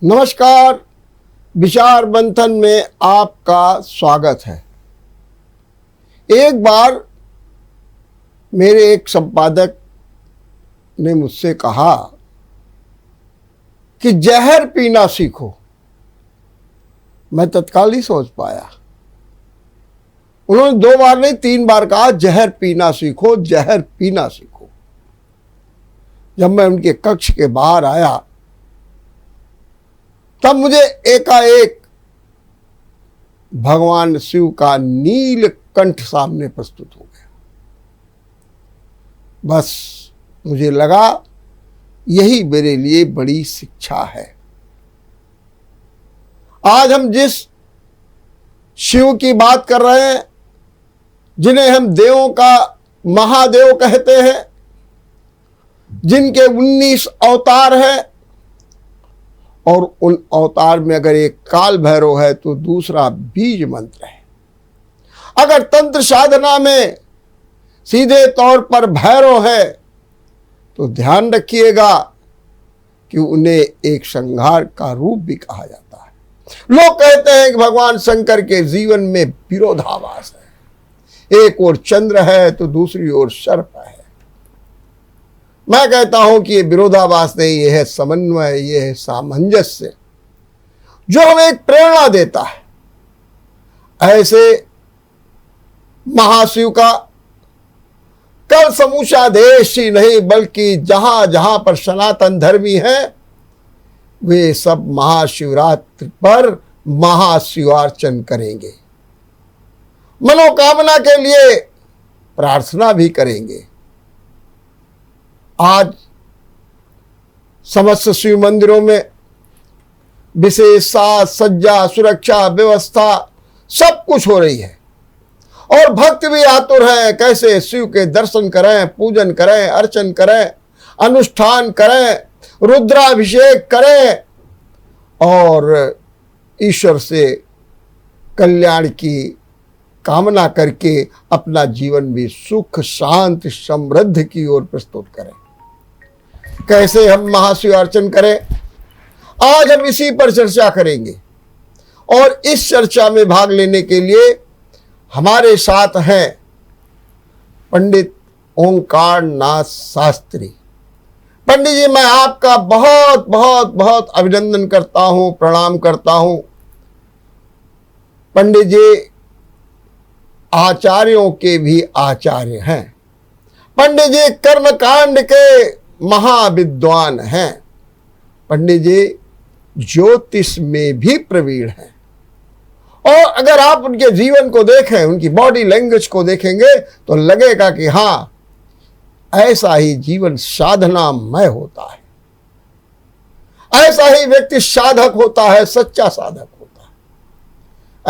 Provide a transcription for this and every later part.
नमस्कार। विचार मंथन में आपका स्वागत है। एक बार मेरे एक संपादक ने मुझसे कहा कि जहर पीना सीखो। मैं तत्काल ही सोच पाया। उन्होंने 2 बार नहीं 3 बार कहा, जहर पीना सीखो, जहर पीना सीखो। जब मैं उनके कक्ष के बाहर आया तब मुझे एकाएक भगवान शिव का नीलकंठ सामने प्रस्तुत हो गया। बस मुझे लगा यही मेरे लिए बड़ी शिक्षा है। आज हम जिस शिव की बात कर रहे हैं, जिन्हें हम देवों का महादेव कहते हैं, जिनके 19 अवतार हैं, और उन अवतार में अगर एक काल भैरव है तो दूसरा बीज मंत्र है। अगर तंत्र साधना में सीधे तौर पर भैरव है तो ध्यान रखिएगा कि उन्हें एक संहार का रूप भी कहा जाता है। लोग कहते हैं कि भगवान शंकर के जीवन में विरोधाभास है, एक ओर चंद्र है तो दूसरी ओर सर्प है। मैं कहता हूं कि ये विरोधाभास नहीं, ये है समन्वय, ये है सामंजस्य, जो हमें एक प्रेरणा देता है। ऐसे महाशिव का कल समूचा देश ही नहीं बल्कि जहां जहां पर सनातन धर्मी है, वे सब महाशिवरात्रि पर महाशिवार्चन करेंगे, मनोकामना के लिए प्रार्थना भी करेंगे। आज समस्त शिव मंदिरों में विशेष साज सज्जा, सुरक्षा व्यवस्था सब कुछ हो रही है और भक्त भी आतुर हैं कैसे शिव के दर्शन करें, पूजन करें, अर्चन करें, अनुष्ठान करें, रुद्राभिषेक करें और ईश्वर से कल्याण की कामना करके अपना जीवन भी सुख शांति समृद्धि की ओर प्रस्तुत करें। कैसे हम महाशिव अर्चन करें, आज हम इसी पर चर्चा करेंगे। और इस चर्चा में भाग लेने के लिए हमारे साथ हैं पंडित ओंकार नाथ शास्त्री। पंडित जी, मैं आपका बहुत बहुत बहुत अभिनंदन करता हूं, प्रणाम करता हूं। पंडित जी आचार्यों के भी आचार्य हैं। पंडित जी कर्मकांड के महाविद्वान हैं। पंडित जी ज्योतिष में भी प्रवीण हैं। और अगर आप उनके जीवन को देखें, उनकी बॉडी लैंग्वेज को देखेंगे तो लगेगा कि हाँ, ऐसा ही जीवन साधनामय होता है, ऐसा ही व्यक्ति साधक होता है, सच्चा साधक होता है।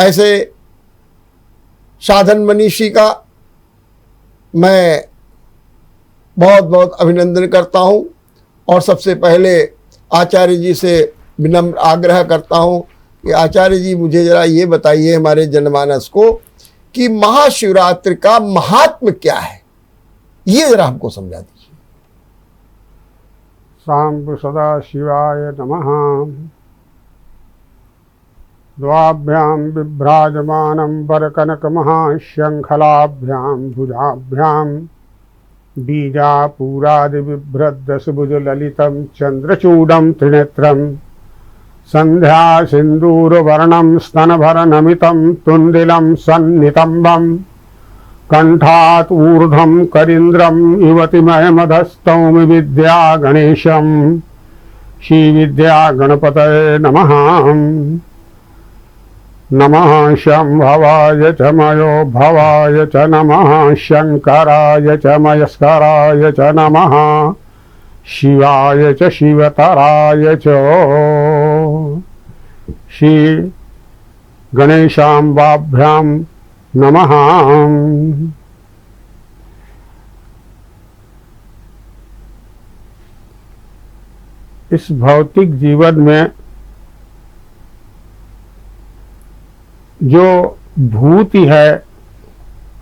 ऐसे साधन मनीषी का मैं बहुत बहुत अभिनंदन करता हूं। और सबसे पहले आचार्य जी से विनम्र आग्रह करता हूं कि आचार्य जी मुझे जरा ये बताइए हमारे जनमानस को कि महाशिवरात्रि का महात्म्य क्या है, ये जरा हमको समझा दीजिए। सांब सदा शिवाय नमः। द्वाभ्यां बिभ्राजमानं वरकनकमहाशङ्खलाभ्यां भुजाभ्यां बीजापूरादिबिभ्रद्दशभुजललितं चन्द्रचूडं त्रिनेत्रं सन्ध्यासिन्दूरवर्णं स्तनभरनमितं तुन्दिलं सन्नितम्बं कण्ठात् ऊर्ध्वं करीन्द्रं युवतिमयमधस्तौमि विद्या गणेशं श्रीविद्या गणपतये नमः। नमः शंभवाय च मयो भवाय च नमः शंकराय च मयस्कराय च नमः शिवाय च शिवतराय च श्री गणेशाम्बाभ्यां नमः। इस भौतिक जीवन में जो भूति है,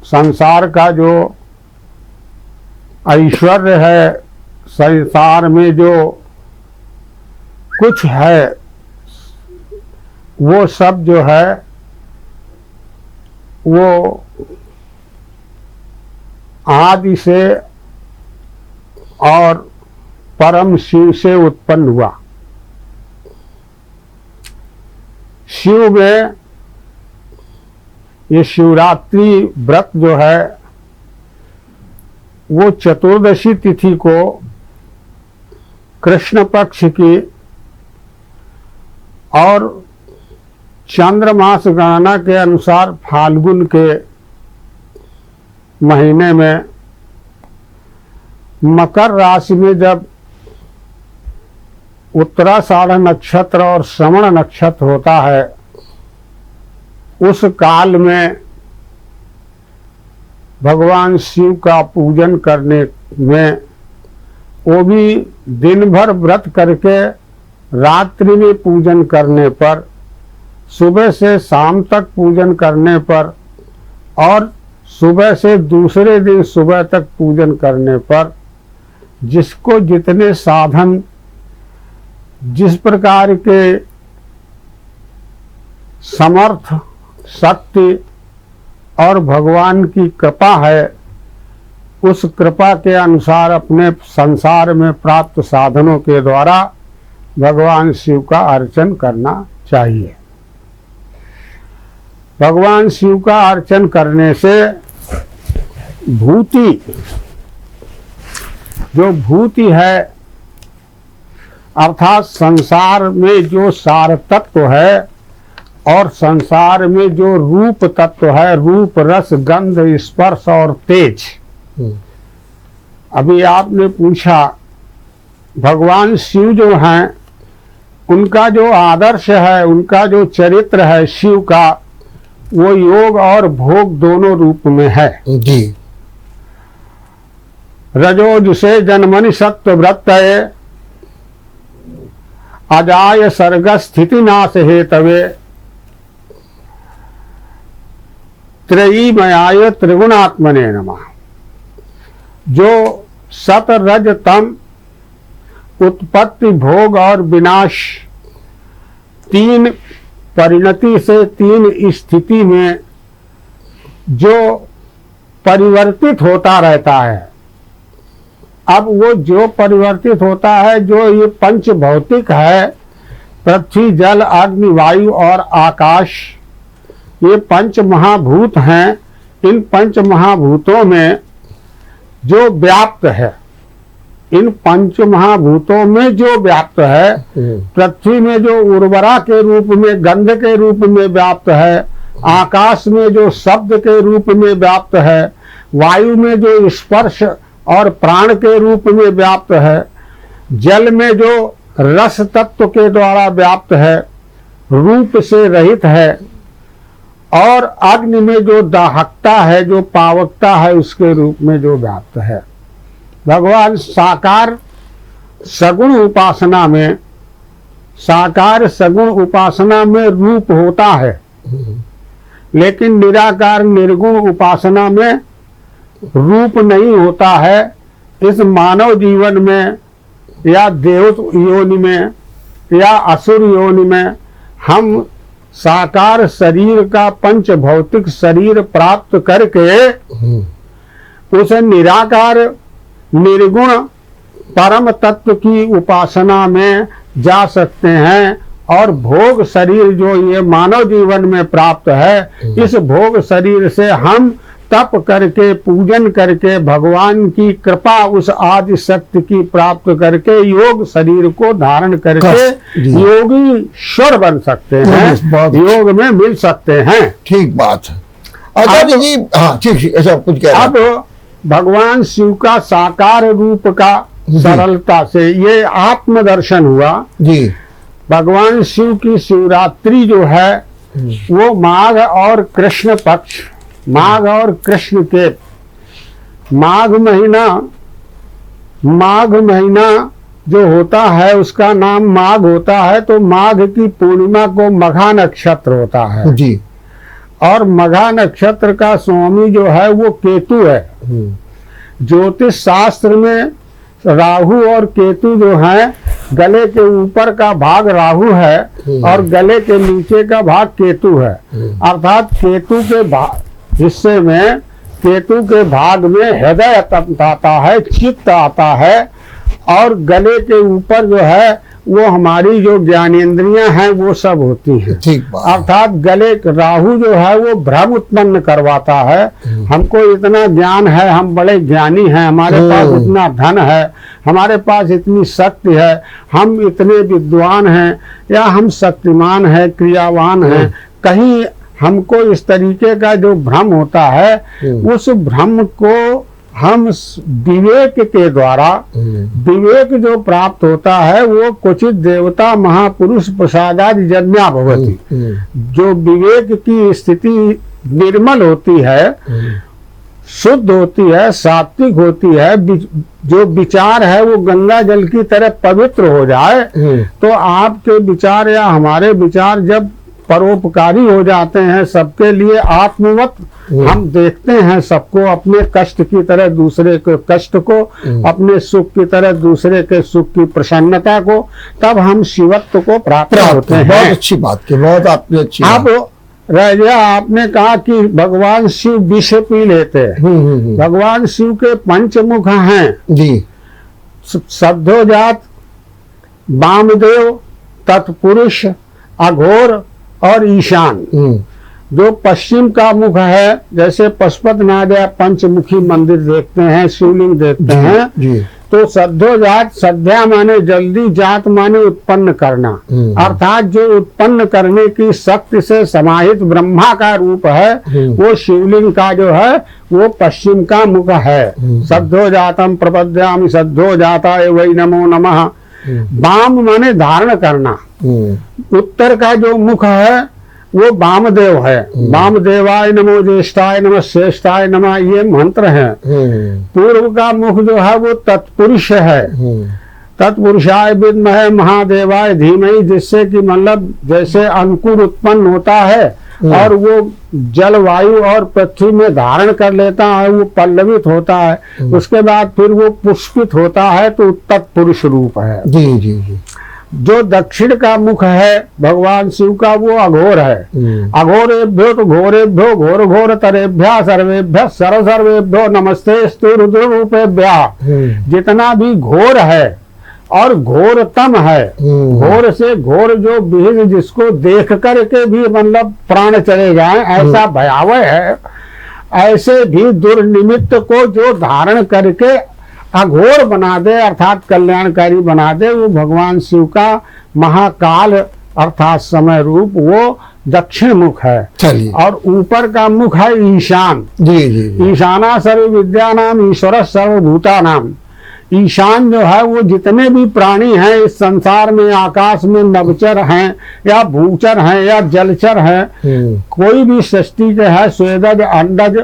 संसार का जो ऐश्वर्य है, संसार में जो कुछ है वो सब जो है वो आदि से और परम शिव से उत्पन्न हुआ। शिव में ये शिवरात्रि व्रत जो है वो चतुर्दशी तिथि को कृष्ण पक्ष की और चंद्रमास गणना के अनुसार फाल्गुन के महीने में मकर राशि में जब उत्तराषाढ़ नक्षत्र और श्रवण नक्षत्र होता है, उस काल में भगवान शिव का पूजन करने में, वो भी दिन भर व्रत करके रात्रि में पूजन करने पर, सुबह से शाम तक पूजन करने पर और सुबह से दूसरे दिन सुबह तक पूजन करने पर, जिसको जितने साधन जिस प्रकार के समर्थ शक्ति और भगवान की कृपा है, उस कृपा के अनुसार अपने संसार में प्राप्त साधनों के द्वारा भगवान शिव का अर्चन करना चाहिए। भगवान शिव का अर्चन करने से भूति, जो भूति है अर्थात संसार में जो सार तत्व है और संसार में जो रूप तत्व है, रूप रस गंध स्पर्श और तेज। अभी आपने पूछा भगवान शिव जो हैं, उनका जो आदर्श है, उनका जो चरित्र है शिव का, वो योग और भोग दोनों रूप में है जी। रजोज से जन्मनि सत्व व्रतये अजाय सर्ग स्थिति नाश हेतवे त्रयीमयाय त्रिगुणात्मने नमः। जो सत रज तम उत्पत्ति भोग और विनाश तीन परिणति से तीन स्थिति में जो परिवर्तित होता रहता है, अब वो जो परिवर्तित होता है, जो ये पंच भौतिक है, पृथ्वी जल अग्नि वायु और आकाश, ये पंच महाभूत हैं। इन पंच महाभूतों में जो व्याप्त है, इन पंच महाभूतों में जो व्याप्त है, पृथ्वी में जो उर्वरा के रूप में गंध के रूप में व्याप्त है, आकाश में जो शब्द के रूप में व्याप्त है, वायु में जो स्पर्श और प्राण के रूप में व्याप्त है, जल में जो रस तत्व के द्वारा व्याप्त है, रूप से रहित है, और अग्नि में जो दाहकता है, जो पावकता है, उसके रूप में जो व्याप्त है। भगवान साकार सगुण उपासना में, साकार सगुण उपासना में रूप होता है, लेकिन निराकार निर्गुण उपासना में रूप नहीं होता है। इस मानव जीवन में या देव योनि में या असुर योनि में हम साकार शरीर का पंच भौतिक शरीर प्राप्त करके उस निराकार निर्गुण परम तत्व की उपासना में जा सकते हैं, और भोग शरीर जो ये मानव जीवन में प्राप्त है, इस भोग शरीर से हम तप करके पूजन करके भगवान की कृपा उस आदि शक्ति की प्राप्त करके योग शरीर को धारण करके योगी ईश्वर बन सकते हैं, योग में मिल सकते हैं। ठीक बात है। आचार्य जी, हाँ ठीक, ऐसा कुछ कह रहे हैं। अब भगवान शिव का साकार रूप का सरलता से ये आत्मदर्शन हुआ जी। भगवान शिव की शिवरात्रि जो है वो माघ और कृष्ण पक्ष, माघ और कृष्ण के माघ महीना जो होता है उसका नाम माघ होता है, तो माघ की पूर्णिमा को मघा नक्षत्र होता है जी। और मघा नक्षत्र का स्वामी जो है वो केतु है। ज्योतिष शास्त्र में राहु और केतु जो हैं गले के ऊपर का भाग राहु है और गले के नीचे का भाग केतु है। अर्थात केतु के हिस्से में, केतु के भाग में हृदय तंत्र आता है, चित्त आता है, और गले के ऊपर जो है वो हमारी जो ज्ञानेंद्रियां हैं वो सब होती हैं। ठीक बात। अर्थात गले राहु जो है वो भ्रम उत्पन्न करवाता है। हमको इतना ज्ञान है, हम बड़े ज्ञानी हैं, हमारे पास इतना धन है, हमारे पास इतनी शक्ति है, हम इतने विद्वान हैं, या हम शक्तिमान हैं, क्रियावान हैं। कहीं हमको इस तरीके का जो भ्रम होता है, उस भ्रम को हम विवेक के द्वारा, विवेक जो प्राप्त होता है वो क्वचित देवता महापुरुष प्रसादादि जन्या भवति। जो विवेक की स्थिति निर्मल होती है, शुद्ध होती है, सात्विक होती है, जो विचार है वो गंगा जल की तरह पवित्र हो जाए, तो आपके विचार या हमारे विचार जब परोपकारी हो जाते हैं, सबके लिए आत्मवत हम देखते हैं, सबको अपने कष्ट की तरह दूसरे के कष्ट को, अपने सुख की तरह दूसरे के सुख की प्रसन्नता को, तब हम शिवत्व को प्राप्त होते हैं। बहुत अच्छी बात की, बहुत आपने अच्छी। आप राजा, आपने कहा कि भगवान शिव विष पी लेते हैं। भगवान शिव के पंचमुख हैं जी, सद्योजात, वामदेव, तत्पुरुष, अघोर और ईशान। जो पश्चिम का मुख है, जैसे पशुपतिनाथ या पंचमुखी मंदिर देखते हैं, शिवलिंग देखते हैं जी। तो सद्योजात, सद्या माने जल्दी, जात माने उत्पन्न करना, अर्थात जो उत्पन्न करने की शक्ति से समाहित ब्रह्मा का रूप है, वो शिवलिंग का जो है वो पश्चिम का मुख है। सद्योजातम प्रपद्यामि सद्योजाताय वै नमो नमः। वाम माने धारण करना। उत्तर का जो मुख है वो वामदेव है। वामदेवाय नमो, ज्येष्ठाय नमः, श्रेष्ठाय नमः, ये मंत्र हैं। पूर्व का मुख जो है वो तत्पुरुष है। तत्पुरुषाय विद्महे महादेवाय धीमहि, जिससे कि मतलब जैसे अंकुर उत्पन्न होता है और वो जलवायु और पृथ्वी में धारण कर लेता है, वो पल्लवित होता है, उसके बाद फिर वो पुष्पित होता है, तो तत्पुरुष रूप है। जी जी जी। जो दक्षिण का मुख है भगवान शिव का, वो अघोर है। अघोरेभ्यो तो घोरेभ्यो घोर घोर तरेभ्य सर्वेभ्य सर्व सर्वेभ्यो नमस्ते रुद्र रूपेभ्य। जितना भी घोर है और घोरतम है, घोर से घोर जो विहित, जिसको देख कर के भी मतलब प्राण चले जाए, ऐसा भयावह है, ऐसे भी दुर्निमित्त को जो धारण करके अघोर बना दे, अर्थात कल्याणकारी बना दे, वो भगवान शिव का महाकाल अर्थात समय रूप, वो दक्षिण मुख है। चलिए। और ऊपर का मुख है ईशान। जी जी। ईशाना सर्व विद्या नाम ईश्वर सर्वभूता नाम। ईशान जो है वो जितने भी प्राणी हैं इस संसार में, आकाश में नभचर हैं या भूचर हैं या जलचर हैं, कोई भी सृष्टि के है, स्वेदज, अंडज,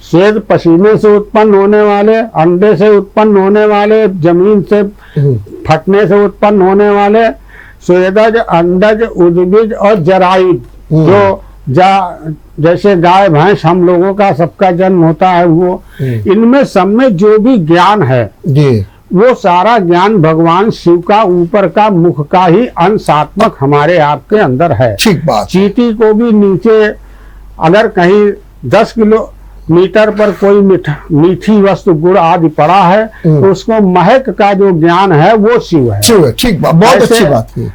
स्वेद पसीने से उत्पन्न होने वाले, अंडे से उत्पन्न होने वाले, जमीन से फटने से उत्पन्न होने वाले, स्वेदज, अंडज, उद्भिज और जरायुज, जो जैसे गाय भैंस हम लोगों का सबका जन्म होता है, वो इनमें सब में जो भी ज्ञान है जी, वो सारा ज्ञान भगवान शिव का ऊपर का मुख का ही अंशात्मक हमारे आपके अंदर है। ठीक बात। चींटी को भी नीचे अगर कहीं 10 किलोमीटर पर कोई मीठी वस्तु गुड़ आदि पड़ा है, तो उसको महक का जो ज्ञान है वो शिव है। ठीक बात, बहुत अच्छी बात की।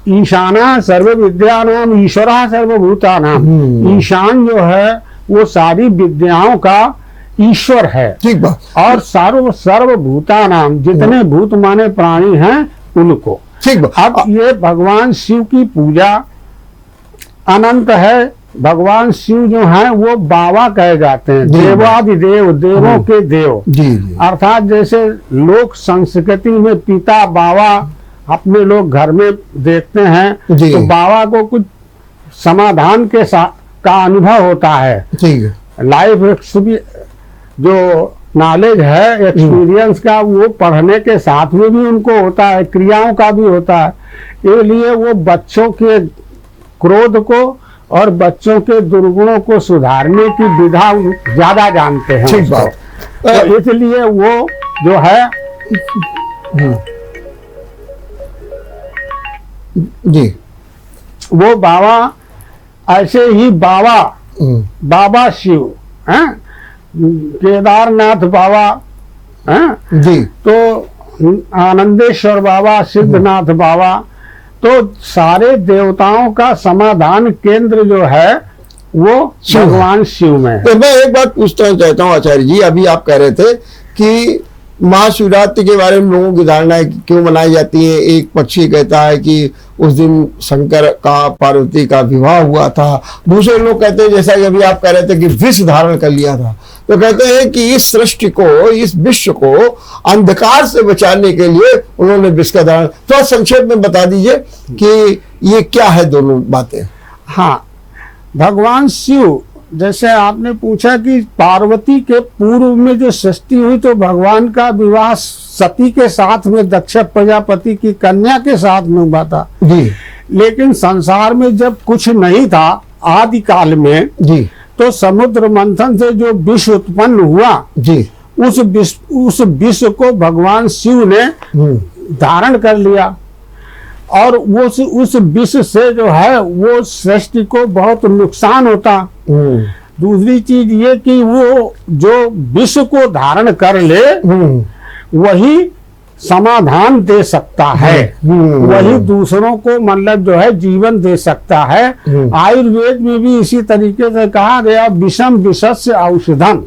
ईशाना सर्व विद्या नाम ईश्वरा सर्वभूता नाम। ईशान जो है वो सारी विद्याओं का ईश्वर है। ठीक बात। और सर्वभूता नाम, जितने भूत माने प्राणी हैं उनको। ठीक बात। अब ये भगवान शिव की पूजा अनंत है। भगवान शिव जो हैं वो बाबा कहे जाते हैं, देवादिदेव, देवों के देव। जी। अर्थात जैसे लोक संस्कृति में पिता बाबा अपने लोग घर में देखते हैं, तो बाबा को कुछ समाधान के का अनुभव होता है। ठीक है। लाइफ जो नॉलेज है, एक्सपीरियंस का, वो पढ़ने के साथ में भी उनको होता है, क्रियाओं का भी होता है। इसलिए वो बच्चों के क्रोध को और बच्चों के दुर्गुणों को सुधारने की विधा ज्यादा जानते हैं। ठीक बात। तो इसलिए वो जो है जी। वो बाबा ऐसे ही बाबा हम्म, बाबा शिव हैं, केदारनाथ बाबा हैं, जी। तो आनंदेश्वर बाबा, सिद्धनाथ बाबा, तो सारे देवताओं का समाधान केंद्र जो है वो शिव है। भगवान शिव में है। तो मैं एक बात पूछना चाहता हूँ आचार्य जी, अभी आप कह रहे थे कि महाशिवरात्रि के बारे में लोगों की धारणा है कि क्यों मनाई जाती है। एक पक्ष ये कहता है कि उस दिन शंकर का पार्वती का विवाह हुआ था, दूसरे लोग कहते हैं जैसा कि अभी आप कह रहे थे कि विष धारण कर लिया था, तो कहते हैं कि इस सृष्टि को, इस विश्व को अंधकार से बचाने के लिए उन्होंने विष का धारण। थोड़ा संक्षेप में बता दीजिए कि ये क्या है दोनों बातें। हाँ, भगवान शिव, जैसे आपने पूछा कि पार्वती के पूर्व में जो सृष्टि हुई तो भगवान का विवाह सती के साथ में, दक्ष प्रजापति की कन्या के साथ में हुआ था। जी लेकिन संसार में जब कुछ नहीं था आदि काल में, जी तो समुद्र मंथन से जो विष उत्पन्न हुआ, जी। उस विष को भगवान शिव ने धारण कर लिया, और वो उस विष से जो है वो सृष्टि को बहुत नुकसान होता। दूसरी चीज ये कि वो जो विष को धारण कर ले वही समाधान दे सकता है, वही दूसरों को मतलब जो है जीवन दे सकता है। आयुर्वेद में भी इसी तरीके से कहा गया, विषम विषस्य औषधम,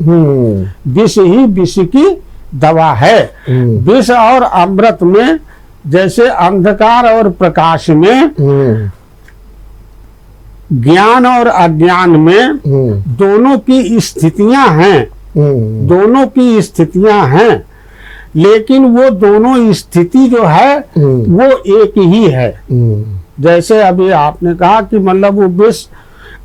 विष ही विष की दवा है। विष और अमृत में, जैसे अंधकार और प्रकाश में, ज्ञान और अज्ञान में दोनों की स्थितियां हैं, दोनों की स्थितियां हैं, लेकिन वो दोनों स्थिति जो है वो एक ही है। जैसे अभी आपने कहा कि मतलब वो विष,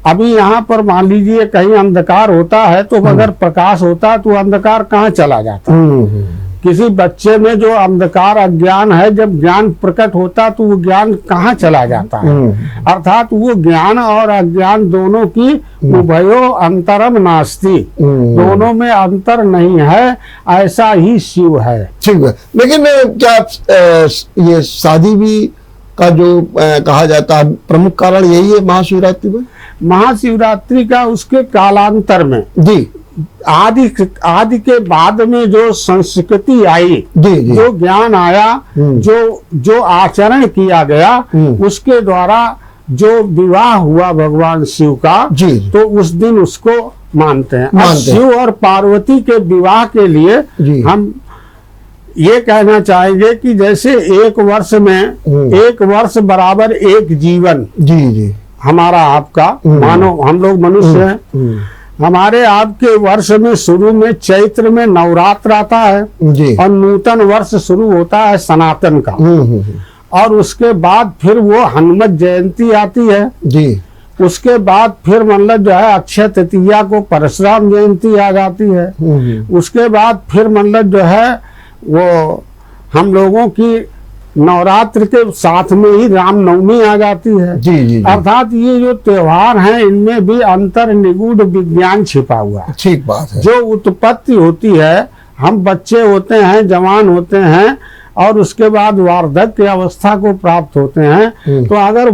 अभी यहाँ पर मान लीजिए कहीं अंधकार होता है तो अगर प्रकाश होता तो अंधकार कहाँ चला जाता। किसी बच्चे में जो अंधकार अज्ञान है, जब ज्ञान प्रकट होता तो वो ज्ञान कहाँ चला जाता है। अर्थात वो ज्ञान और अज्ञान दोनों की उभयो अंतरम नास्ति, दोनों में अंतर नहीं है, ऐसा ही शिव है। ठीक है, लेकिन क्या ये शादी भी का जो कहा जाता है प्रमुख कारण यही है महाशिवरात्रि में? महाशिवरात्रि का उसके कालांतर में, जी, आदि के बाद में जो संस्कृति आई, जी, जी। जो ज्ञान आया, जो आचरण किया गया, उसके द्वारा जो विवाह हुआ भगवान शिव का, जी, तो उस दिन उसको मानते हैं। मानते हैं। शिव और पार्वती के विवाह के लिए जी। हम ये कहना चाहेंगे कि जैसे एक वर्ष में, एक वर्ष बराबर एक जीवन, जी जी, हमारा आपका, मानो हम लोग मनुष्य हैं, हमारे आपके वर्ष में शुरू में चैत्र में नवरात्र आता है, जी, और नूतन वर्ष शुरू होता है सनातन का, और उसके बाद फिर वो हनुमत जयंती आती है, जी, उसके बाद फिर मतलब जो है अक्षय तृतीया को परशुराम जयंती आ जाती है, उसके बाद फिर मतलब जो है वो हम लोगों की नवरात्र के साथ में ही रामनवमी आ जाती है। जी, जी, जी। अर्थात ये जो त्योहार हैं इनमें भी अंतर निगूढ़ विज्ञान छिपा हुआ है। ठीक बात है। जो उत्पत्ति होती है, हम बच्चे होते हैं, जवान होते हैं, और उसके बाद वार्धक्य अवस्था को प्राप्त होते हैं, तो अगर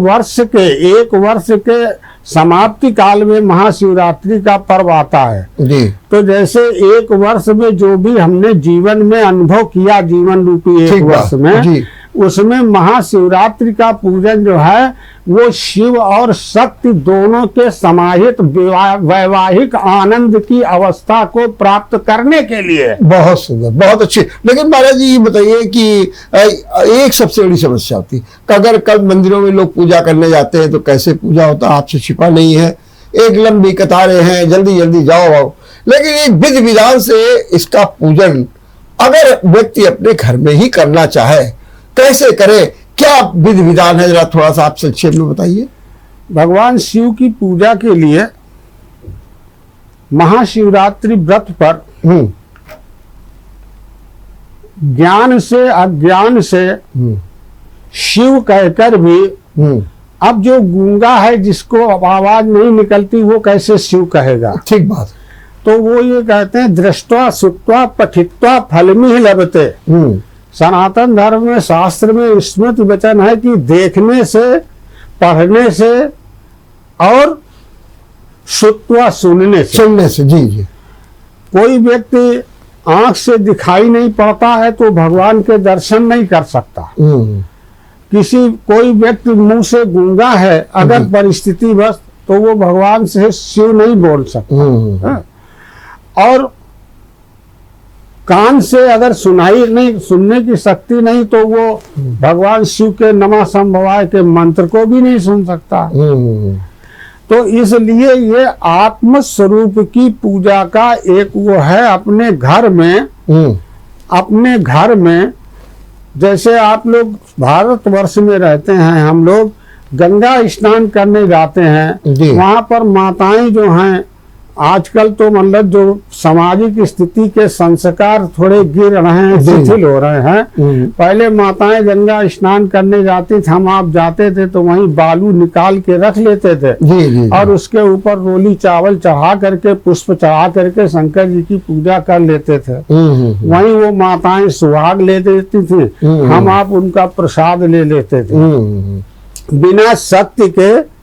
एक वर्ष के समाप्ति काल में महाशिवरात्रि का पर्व आता है, जी, तो जैसे एक वर्ष में जो भी हमने जीवन में अनुभव किया, जीवन रूपी एक वर्ष में, जी, उसमें महाशिवरात्रि का पूजन जो है वो शिव और शक्ति दोनों के समाहित वैवाहिक आनंद की अवस्था को प्राप्त करने के लिए। बहुत सुंदर, बहुत अच्छे। लेकिन महाराज जी ये बताइए कि एक सबसे बड़ी समस्या होती है कि अगर कल मंदिरों में लोग पूजा करने जाते हैं तो कैसे पूजा होता है, आपसे छिपा नहीं है, एक लंबी कतारें हैं, जल्दी जल्दी जाओ। लेकिन एक विधि विधान से इसका पूजन अगर व्यक्ति अपने घर में ही करना चाहे कैसे करे, क्या विधि विधान है, जरा थोड़ा सा आप संक्षेप में बताइए। भगवान शिव की पूजा के लिए महाशिवरात्रि व्रत पर ज्ञान से अज्ञान से शिव कहकर भी, अब जो गूंगा है जिसको आवाज नहीं निकलती वो कैसे शिव कहेगा। ठीक बात। तो वो ये कहते हैं दृष्टवा सुत्वा पठित्वा फलमिह लभते, सनातन धर्म में शास्त्र में स्मृति वचन है कि देखने से, पढ़ने से और श्रुत्वा सुनने से जी जी। कोई व्यक्ति आंख से दिखाई नहीं पड़ता है तो भगवान के दर्शन नहीं कर सकता। कोई व्यक्ति मुंह से गूंगा है अगर परिस्थिति बस, तो वो भगवान से शिव नहीं बोल सकता। और कान से अगर सुनने की शक्ति नहीं तो वो भगवान शिव के नमः संभवाय के मंत्र को भी नहीं सुन सकता। तो इसलिए ये आत्म स्वरूप की पूजा का एक वो है अपने घर में जैसे आप लोग भारतवर्ष में रहते हैं, हम लोग गंगा स्नान करने जाते हैं, वहां पर माताएं जो हैं आजकल तो मतलब जो सामाजिक स्थिति के संस्कार थोड़े गिर रहे हैं, शिथिल हो रहे हैं। पहले माताएं गंगा स्नान करने जाती थी, हम आप जाते थे तो वहीं बालू निकाल के रख लेते थे और उसके ऊपर रोली चावल चढ़ा करके, पुष्प चढ़ा करके शंकर जी की पूजा कर लेते थे। वहीं वो माताएं सुहाग ले देती थी, हम आप उनका प्रसाद ले लेते थे। बिना सत्य के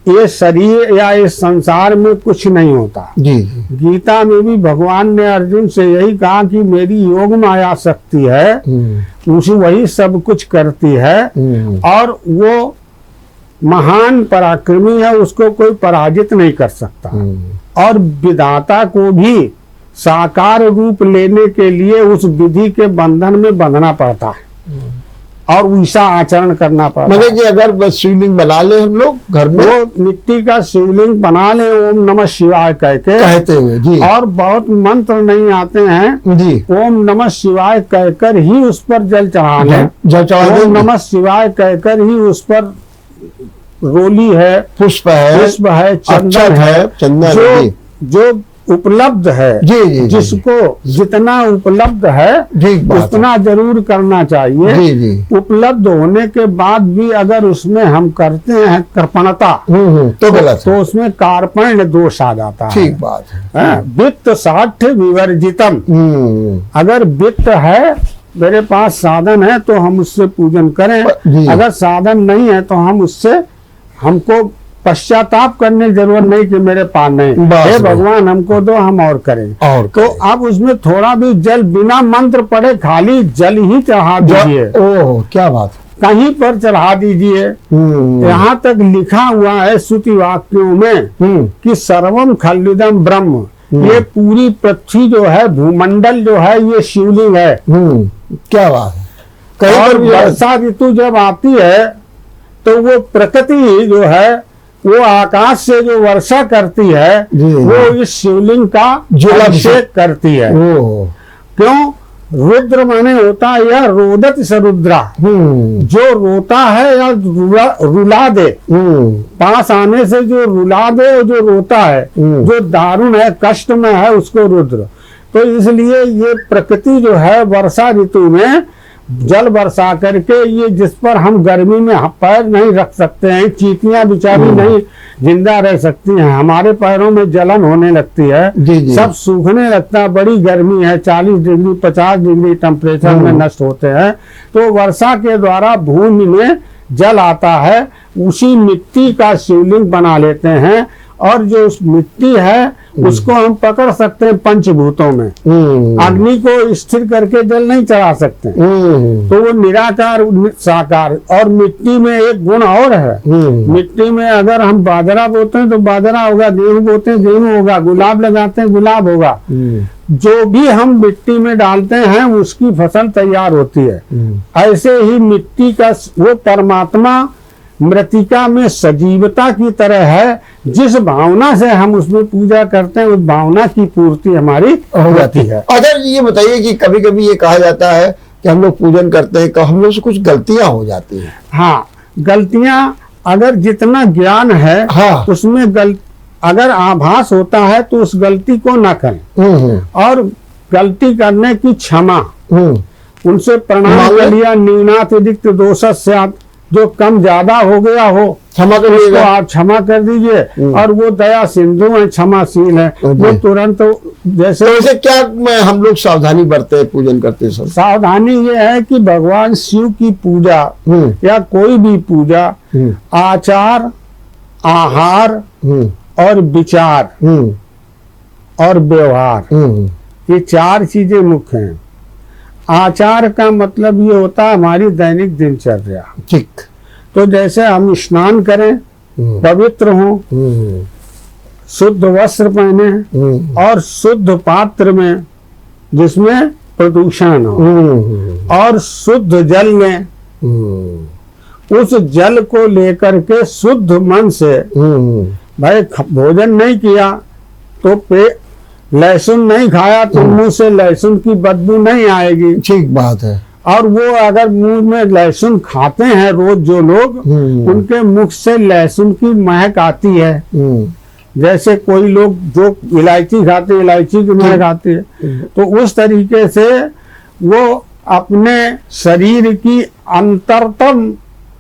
ये शरीर या इस संसार में कुछ नहीं होता। गीता में भी भगवान ने अर्जुन से यही कहा कि मेरी योग माया शक्ति है, उसी वही सब कुछ करती है और वो महान पराक्रमी है, उसको कोई पराजित नहीं कर सकता। और विधाता को भी साकार रूप लेने के लिए उस विधि के बंधन में बंधना पड़ता है और वैसा आचरण करना पड़ता है। मतलब कि अगर शिवलिंग बना ले हम लोग घर में, वो मिट्टी का शिवलिंग बना ले ओम नमः शिवाय कहते हुए जी, और बहुत मंत्र नहीं आते हैं जी, ओम नमः शिवाय कहकर ही उस पर जल चढ़ा ले। ओम नमः शिवाय कहकर ही उस पर रोली है, पुष्प है, चंदन जो उपलब्ध है, जिसको जितना उपलब्ध है उतना जरूर करना चाहिए। उपलब्ध होने के बाद भी अगर उसमें हम करते हैं कृपणता तो गलत, तो उसमें कार्पण्य दोष आ जाता है। ठीक बात है। वित्त साठ्य विवर्जितम, अगर वित्त है, मेरे पास साधन है तो हम उससे पूजन करें, अगर साधन नहीं है तो हम उससे, हमको पश्चाताप करने की जरूरत नहीं कि मेरे पास नहीं, हे भगवान हमको दो, हम और करें। तो अब उसमें थोड़ा भी जल बिना मंत्र पढ़े खाली जल ही चढ़ा दीजिए। ओह क्या बात, कहीं पर चढ़ा दीजिए। यहाँ तक लिखा हुआ है श्रुति वाक्यों में कि सर्वम खल्विदम ब्रह्म, ये पूरी पृथ्वी जो है, भूमंडल जो है, ये शिवलिंग है। क्या बात है। और वर्षा ऋतु जब आती है तो वो प्रकृति जो है वो आकाश से जो वर्षा करती है वो इस शिवलिंग का अभिषेक करती है। क्यों? रुद्र माने होता है या रोदत स रुद्रा, जो रोता है या रुला दे, पास आने से जो रुला दे और जो रोता है, जो दारुण है, कष्ट में है, उसको रुद्र। तो इसलिए ये प्रकृति जो है वर्षा ऋतु में जल बरसा करके, ये जिस पर हम गर्मी में पैर नहीं रख सकते हैं, चींटियां बेचारी नहीं जिंदा रह सकती हैं, हमारे पैरों में जलन होने लगती है, सब सूखने लगता है, बड़ी गर्मी है, 40 डिग्री 50 डिग्री टेम्परेचर में नष्ट होते हैं। तो वर्षा के द्वारा भूमि में जल आता है, उसी मिट्टी का शिवलिंग बना लेते हैं और जो उस मिट्टी है उसको हम पकड़ सकते हैं पंचभूतों में। अग्नि को स्थिर करके जल नहीं चढ़ा सकते, तो वो निराकार साकार। और मिट्टी में एक गुण और है, मिट्टी में अगर हम बाजरा बोते हैं तो बाजरा होगा, गेहूं बोते हैं गेहूं होगा, गुलाब लगाते हैं गुलाब होगा। जो भी हम मिट्टी में डालते हैं उसकी फसल तैयार होती है। ऐसे ही मिट्टी का वो परमात्मा मृतिका में सजीवता की तरह है, जिस भावना से हम उसमें पूजा करते हैं उस भावना की पूर्ति हमारी हो जाती है। अगर ये बताइए कि कभी कभी ये कहा जाता है कि हम लोग पूजन करते हैं, हम लोग से कुछ गलतियां हो जाती हैं। हाँ, गलतियां अगर जितना ज्ञान है उसमें अगर आभास होता है तो उस गलती को न करें और गलती करने की क्षमा, उनसे प्रणाम कर लिया, न्यूनातिरिक्त दोषस्यात्, जो कम ज्यादा हो गया हो क्षमा कर उसको लीजिएगा। आप क्षमा कर दीजिए। और वो दया सिंधु है, क्षमाशील है, वो तुरंत जैसे तो ऐसे क्या हम लोग सावधानी बरते हैं पूजन करते समय? सावधानी ये है कि भगवान शिव की पूजा या कोई भी पूजा आचार, आहार और विचार और व्यवहार, ये 4 चीजें मुख्य हैं। आचार का मतलब ये होता है हमारी दैनिक दिनचर्या। ठीक। तो जैसे हम स्नान करें, पवित्र हों, शुद्ध वस्त्र पहने और शुद्ध पात्र में जिसमें प्रदूषण हो और शुद्ध जल लें, उस जल को लेकर के शुद्ध मन से, भाई भोजन नहीं किया तो लहसुन नहीं खाया तो मुंह से लहसुन की बदबू नहीं आएगी। ठीक बात है। और वो अगर मुंह में लहसुन खाते हैं रोज जो लोग, उनके मुख से लहसुन की महक आती है। जैसे कोई लोग जो इलायची खाते हैं, इलायची की महक आती है। तो उस तरीके से वो अपने शरीर की अंतरतम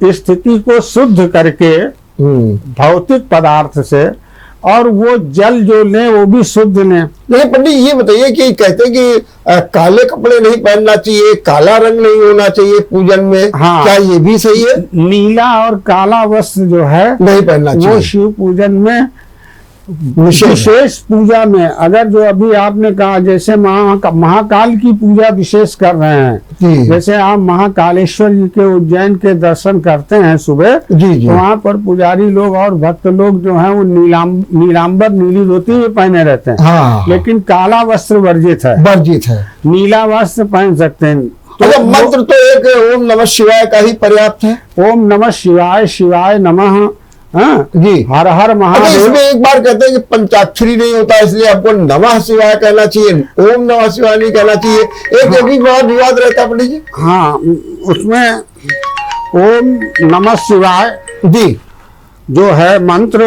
स्थिति को शुद्ध करके भौतिक पदार्थ से, और वो जल जो लें वो भी शुद्ध लें। लेकिन पंडित ये बताइए कि कहते हैं कि काले कपड़े नहीं पहनना चाहिए, काला रंग नहीं होना चाहिए पूजन में। हाँ। क्या ये भी सही है? नीला और काला वस्त्र जो है नहीं पहनना वो चाहिए। शिव पूजन में निषेध है। विशेष पूजा में, अगर जो अभी आपने कहा जैसे महाकाल की पूजा विशेष कर रहे हैं, जी जैसे आप महाकालेश्वर जी के उज्जैन के दर्शन करते हैं सुबह, जी जी। तो वहाँ पर पुजारी लोग और भक्त लोग जो हैं वो नीलांबर नीली धोती भी पहने रहते हैं। हाँ, लेकिन काला वस्त्र वर्जित है, वर्जित है। नीला वस्त्र पहन सकते हैं। अच्छा, मंत्र तो एक ओम नमः शिवाय का ही पर्याप्त है। ओम नमः शिवाय, शिवाय नमः, हाँ जी। हर हर अच्छा, महादेव। इसमें एक बार कहते हैं कि पंचाक्षरी नहीं होता, इसलिए आपको नमः शिवाय कहना चाहिए, ओम नमः शिवाय नहीं कहना चाहिए। एक ये भी बहुत विवाद रहता है पंडित जी। हाँ, उसमें ओम नमः शिवाय जी जो है मंत्र,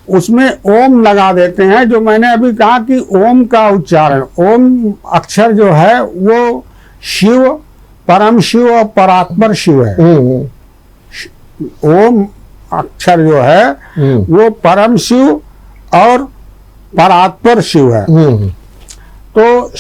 उसमें ओम लगा देते हैं। जो मैंने अभी कहा कि ओम का उच्चारण, ओम अक्षर जो है वो शिव, परम शिव और परात्पर शिव है। ओम अक्षर जो है वो परम शिव और परात्पर शिव है। तो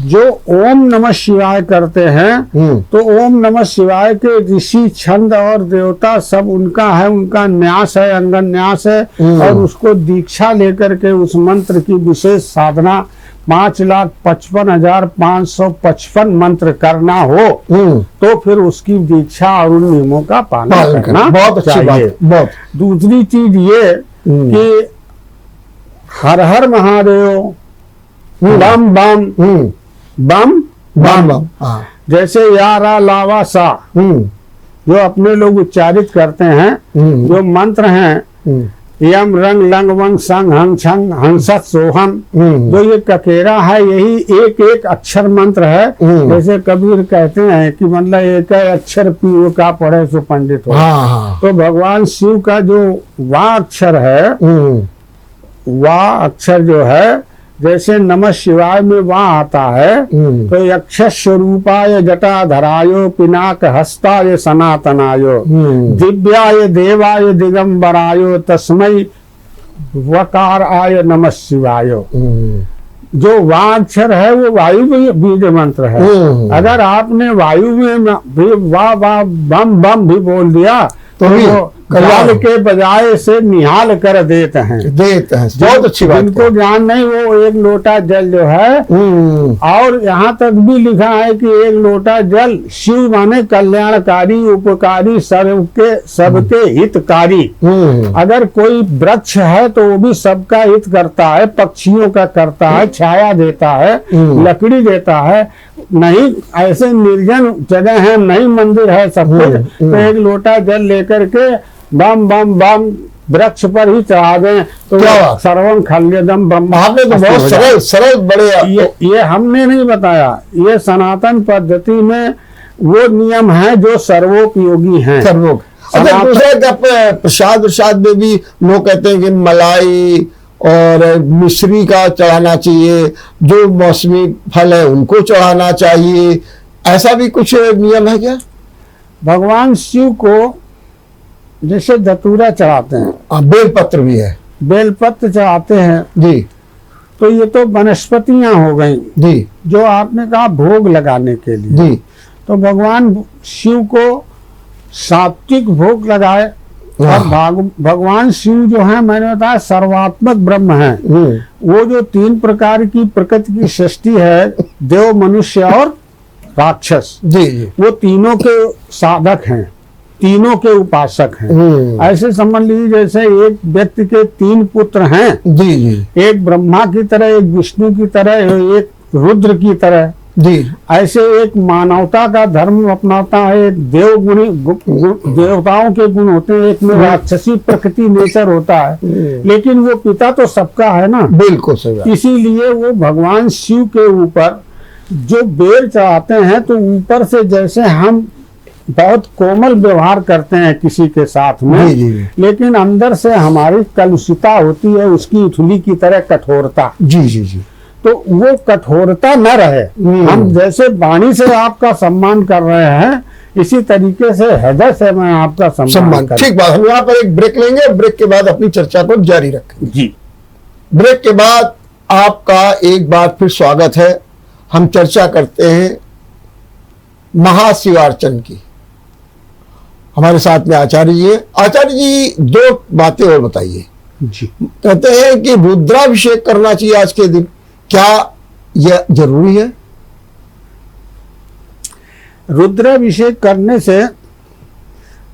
जो ओम नमः शिवाय करते हैं, तो ओम नमः शिवाय के ऋषि, छंद और देवता सब उनका है, उनका न्यास है, अंगन न्यास है। और उसको दीक्षा लेकर के उस मंत्र की विशेष साधना 5,55,555 मंत्र करना हो तो फिर उसकी दीक्षा और उन नियमों का पालन करना बहुत अच्छी बात है। बहुत। दूसरी चीज ये कि हर हर महादेव, बम बम बम बम बम, हाँ। जैसे यारा लावा सा जो अपने लोग उच्चारित करते हैं, जो मंत्र हैं, यम रंग लंग वंग संग हंग छंग हंसत सोहम, जो ये ककेरा है, यही एक एक अक्षर मंत्र है। जैसे कबीर कहते हैं कि मतलब एक अक्षर पीओ का पढ़े सो पंडित हो। हाँ। तो भगवान शिव का जो वाह अक्षर है, वाह अक्षर जो है, जैसे नमः शिवाय में वाह आता है, तो यक्ष स्वरूपाय जटाधरायो पिनाक हस्ताय सनातनायो दिव्याय देवाय दिगंबरायो तस्मै वकाराय नमः शिवायो। जो वाह अक्षर है वो वायु बीज मंत्र है। अगर आपने वायु में भी वाह वाह बम बम भी बोल दिया तो वो कल्याण के बजाय से निहाल कर देते हैं। बहुत अच्छी बात। जिनको ज्ञान नहीं वो एक लोटा जल जो है, और यहाँ तक भी लिखा है कि एक लोटा जल शिव माने कल्याणकारी, उपकारी, सबके हितकारी। अगर कोई वृक्ष है तो वो भी सबका हित करता है, पक्षियों का करता है, छाया देता है, लकड़ी देता है। नहीं ऐसे निर्जन जगह है, नहीं मंदिर है सब कुछ, तो एक लोटा जल लेकर के बम बम बम वृक्ष पर ही चढ़ा दें तो सर्वम खल्यदम ब्रह्म। आपने तो बहुत सरल सरल बड़े ये हमने नहीं बताया, ये सनातन पद्धति में वो नियम है जो सर्वोपयोगी हैं। अच्छा, दूसरा प्रसाद में भी लोग कहते हैं कि मलाई और मिश्री का चढ़ाना चाहिए, जो मौसमी फल है उनको चढ़ाना चाहिए, ऐसा भी कुछ नियम है क्या? भगवान शिव को जैसे धतूरा चढ़ाते हैं, बेलपत्र भी है बेलपत्र चढ़ाते हैं, जी तो ये तो वनस्पतियां हो गई जी जो आपने कहा भोग लगाने के लिए। जी तो भगवान शिव को सात्विक भोग लगाए, और भगवान शिव जो है मैंने बताया सर्वात्मक ब्रह्म है। वो जो 3 प्रकार की प्रकृति की सृष्टि है, देव, मनुष्य और राक्षस, जी जी वो तीनों के साधक हैं, तीनों के उपासक हैं। ऐसे समझ लीजिए जैसे एक व्यक्ति के 3 पुत्र हैं, जी जी एक ब्रह्मा की तरह, एक विष्णु की तरह, एक रुद्र की तरह। जी ऐसे एक मानवता का धर्म अपनाता है, एक देव देवताओं के गुण होते हैं, एक में राक्षसी प्रकृति नेचर होता है, लेकिन वो पिता तो सबका है ना। बिल्कुल सही बात। इसीलिए वो भगवान शिव के ऊपर जो बेल चढ़ाते हैं, तो ऊपर से जैसे हम बहुत कोमल व्यवहार करते हैं किसी के साथ में, जी, जी। लेकिन अंदर से हमारी कलुषिता होती है, उसकी उथली की तरह कठोरता। जी जी जी तो वो कठोरता न रहे। हम जैसे वाणी से आपका सम्मान कर रहे हैं, इसी तरीके से हृदय से मैं आपका सम्मान कर। ठीक बात। हम यहाँ पर एक ब्रेक लेंगे, ब्रेक के बाद अपनी चर्चा को जारी रखेंगे। जी, ब्रेक के बाद आपका एक बार फिर स्वागत है। हम चर्चा करते हैं महाशिवार्चन की। हमारे साथ में आचार्य जी हैं। आचार्य जी 2 बातें और बताइए। जी, कहते हैं कि रुद्राभिषेक करना चाहिए आज के दिन, क्या यह जरूरी है? रुद्राभिषेक करने से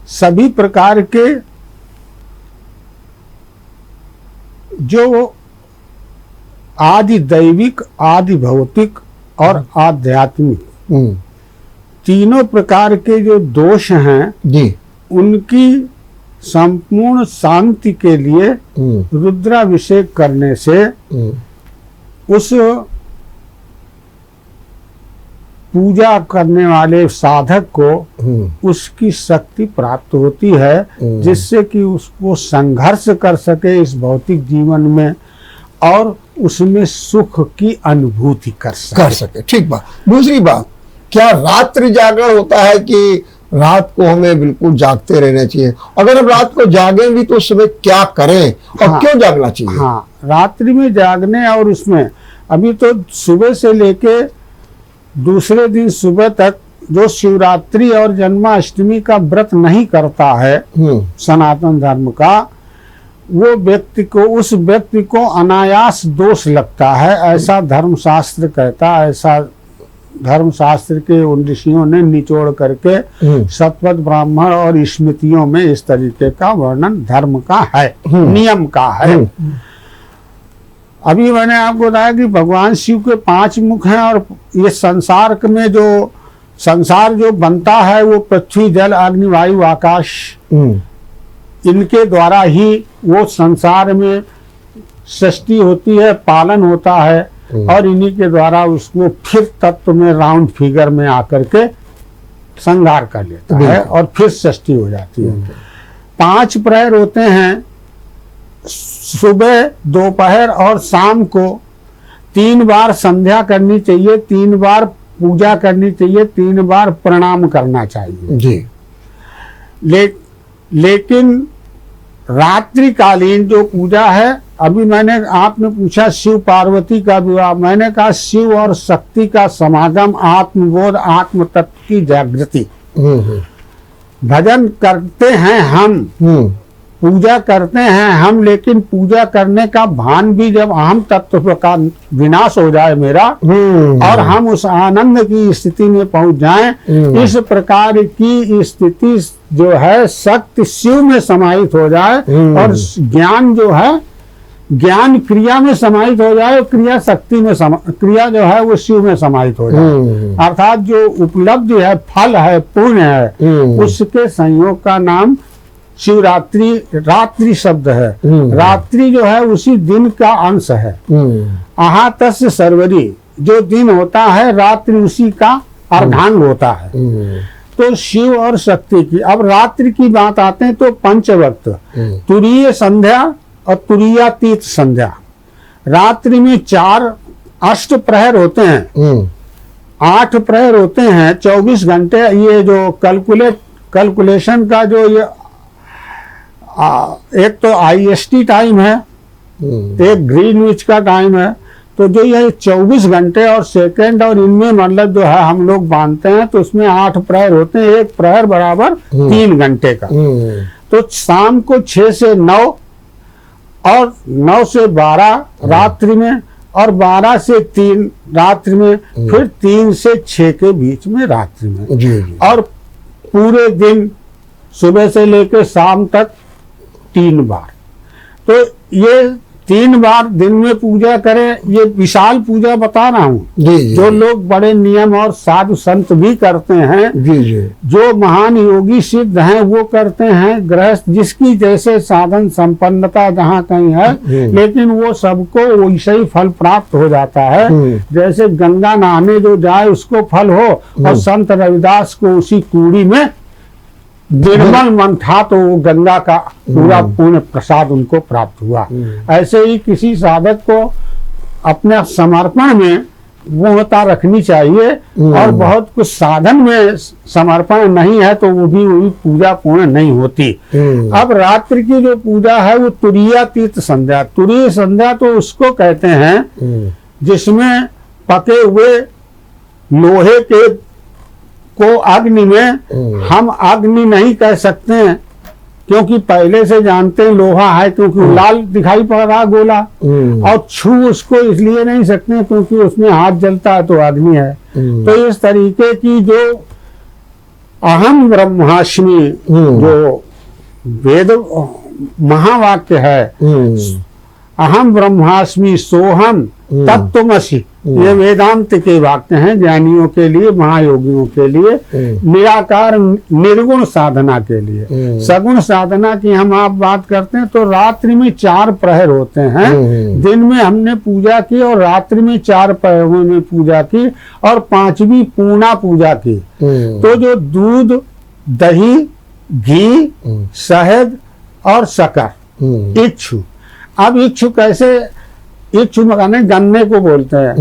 सभी प्रकार के जो आदि दैविक, आदि भौतिक और आध्यात्मिक तीनों प्रकार के जो दोष हैं, जी, उनकी संपूर्ण शांति के लिए रुद्राभिषेक करने से उस पूजा करने वाले साधक को उसकी शक्ति प्राप्त होती है, जिससे कि उसको संघर्ष कर सके इस भौतिक जीवन में और उसमें सुख की अनुभूति कर सके। ठीक बात। दूसरी बात, क्या रात्रि जागरण होता है कि रात को हमें बिल्कुल जागते रहना चाहिए? अगर हम रात को जागें भी तो उस समय क्या करें और क्यों जागना चाहिए? हाँ, रात्रि में जागने और उसमें अभी तो सुबह से लेके दूसरे दिन सुबह तक जो शिवरात्रि और जन्माष्टमी का व्रत नहीं करता है सनातन धर्म का, वो व्यक्ति को, उस व्यक्ति को अनायास दोष लगता है, ऐसा धर्मशास्त्र कहता है। ऐसा धर्मशास्त्र के उन ऋषियों ने निचोड़ करके शतपथ ब्राह्मण और स्मृतियों में इस तरीके का वर्णन धर्म का है, नियम का है। अभी मैंने आपको बताया कि भगवान शिव के 5 मुख हैं, और ये संसार में जो संसार जो बनता है वो पृथ्वी, जल, अग्नि, वायु, आकाश, इनके द्वारा ही वो संसार में सृष्टि होती है, पालन होता है, और इन्हीं के द्वारा उसको फिर तत्व में राउंड फिगर में आकर के संहार कर लेता है और फिर सृष्टि हो जाती है। 5 प्रहर होते हैं, सुबह, दोपहर और शाम को 3 बार संध्या करनी चाहिए, 3 बार पूजा करनी चाहिए, 3 बार प्रणाम करना चाहिए जी। लेकिन रात्रिकालीन जो पूजा है, अभी आपने पूछा शिव पार्वती का विवाह, मैंने कहा शिव और शक्ति का समागम, आत्मबोध, आत्म तत्व की जागृति। भजन करते हैं हम, पूजा करते हैं हम, लेकिन पूजा करने का भान भी जब अहम तत्व का विनाश हो जाए मेरा और हम उस आनंद की स्थिति में पहुंच जाएं, इस प्रकार की स्थिति जो है शक्ति शिव में समाहित हो जाए और ज्ञान जो है, ज्ञान क्रिया में समाहित हो जाए, क्रिया शक्ति में क्रिया जो है वो शिव में समाहित हो जाए, अर्थात जो उपलब्धि है, फल है, पुण्य है, उसके संयोग का नाम शिवरात्रि, रात्रि शब्द है। रात्रि जो है उसी दिन का अंश है। आहा तस्य सर्वरी, जो दिन होता है रात्रि उसी का अर्धांग होता है। तो शिव और शक्ति की, अब रात्रि की बात आते हैं तो पंचवक्त, तुरीय संध्या और तुरीयातीत संध्या। रात्रि में 4 अष्ट प्रहर होते हैं, 8 प्रहर होते हैं, 24 घंटे। ये जो कैलकुलेट कैलकुलेशन का जो ये एक तो IST टाइम है, एक ग्रीनविच का टाइम है, तो जो ये 24 घंटे और सेकंड और इनमें मतलब जो है हम लोग बांधते हैं तो उसमें 8 प्रहर होते हैं, एक प्रहर बराबर 3 घंटे का। तो शाम को 6 से 9 और 9 से 12 रात्रि में, और 12 से 3 रात्रि में, फिर 3 से 6 के बीच में रात्रि में, जी। और पूरे दिन सुबह से लेकर शाम तक 3 बार। तो ये 3 बार दिन में पूजा करें, ये विशाल पूजा बता रहा हूँ। जी। जो लोग बड़े नियम और साधु संत भी करते हैं, जी जी। जो महान योगी सिद्ध हैं वो करते हैं, गृहस्थ जिसकी जैसे साधन संपन्नता जहाँ कहीं है, लेकिन वो सबको वैसे ही फल प्राप्त हो जाता है। जैसे गंगा नहाने जो जाए उसको फल हो, और संत रविदास को उसी कूड़ी में निर्मल मन था तो वो गंगा का पूरा पूर्ण प्रसाद उनको प्राप्त हुआ। ऐसे ही किसी साधक को अपने समर्पण में पूर्णता रखनी चाहिए, और बहुत कुछ साधन में समर्पण नहीं है तो वो भी पूजा पूर्ण नहीं होती। अब रात्रि की जो पूजा है वो तुरीयातीत संध्या, तुरीय संध्या तो उसको कहते हैं जिसमें पके हुए लोहे के को अग्नि में, हम अग्नि नहीं कह सकते हैं क्योंकि पहले से जानते हैं लोहा है, क्योंकि लाल दिखाई पड़ रहा गोला, और छू उसको इसलिए नहीं सकते क्योंकि उसमें हाथ जलता है तो अग्नि है। तो इस तरीके की जो अहम ब्रह्मास्मि जो वेद महावाक्य है, अहम ब्रह्मास्मि सोहम तत्त्वमसि, ये वेदांत के वाक्य हैं ज्ञानियों के लिए, महायोगियों के लिए, निराकार निर्गुण साधना के लिए। सगुण साधना की हम आप बात करते हैं तो रात्रि में 4 प्रहर होते हैं। दिन में हमने पूजा की और रात्रि में 4 प्रहरों में पूजा की, और 5वीं पूर्णा पूजा की। तो जो दूध, दही, घी, शहद और शक्कर, इच्छु। अब इच्छु कैसे, इच्छु मकाने गन्ने को बोलते हैं।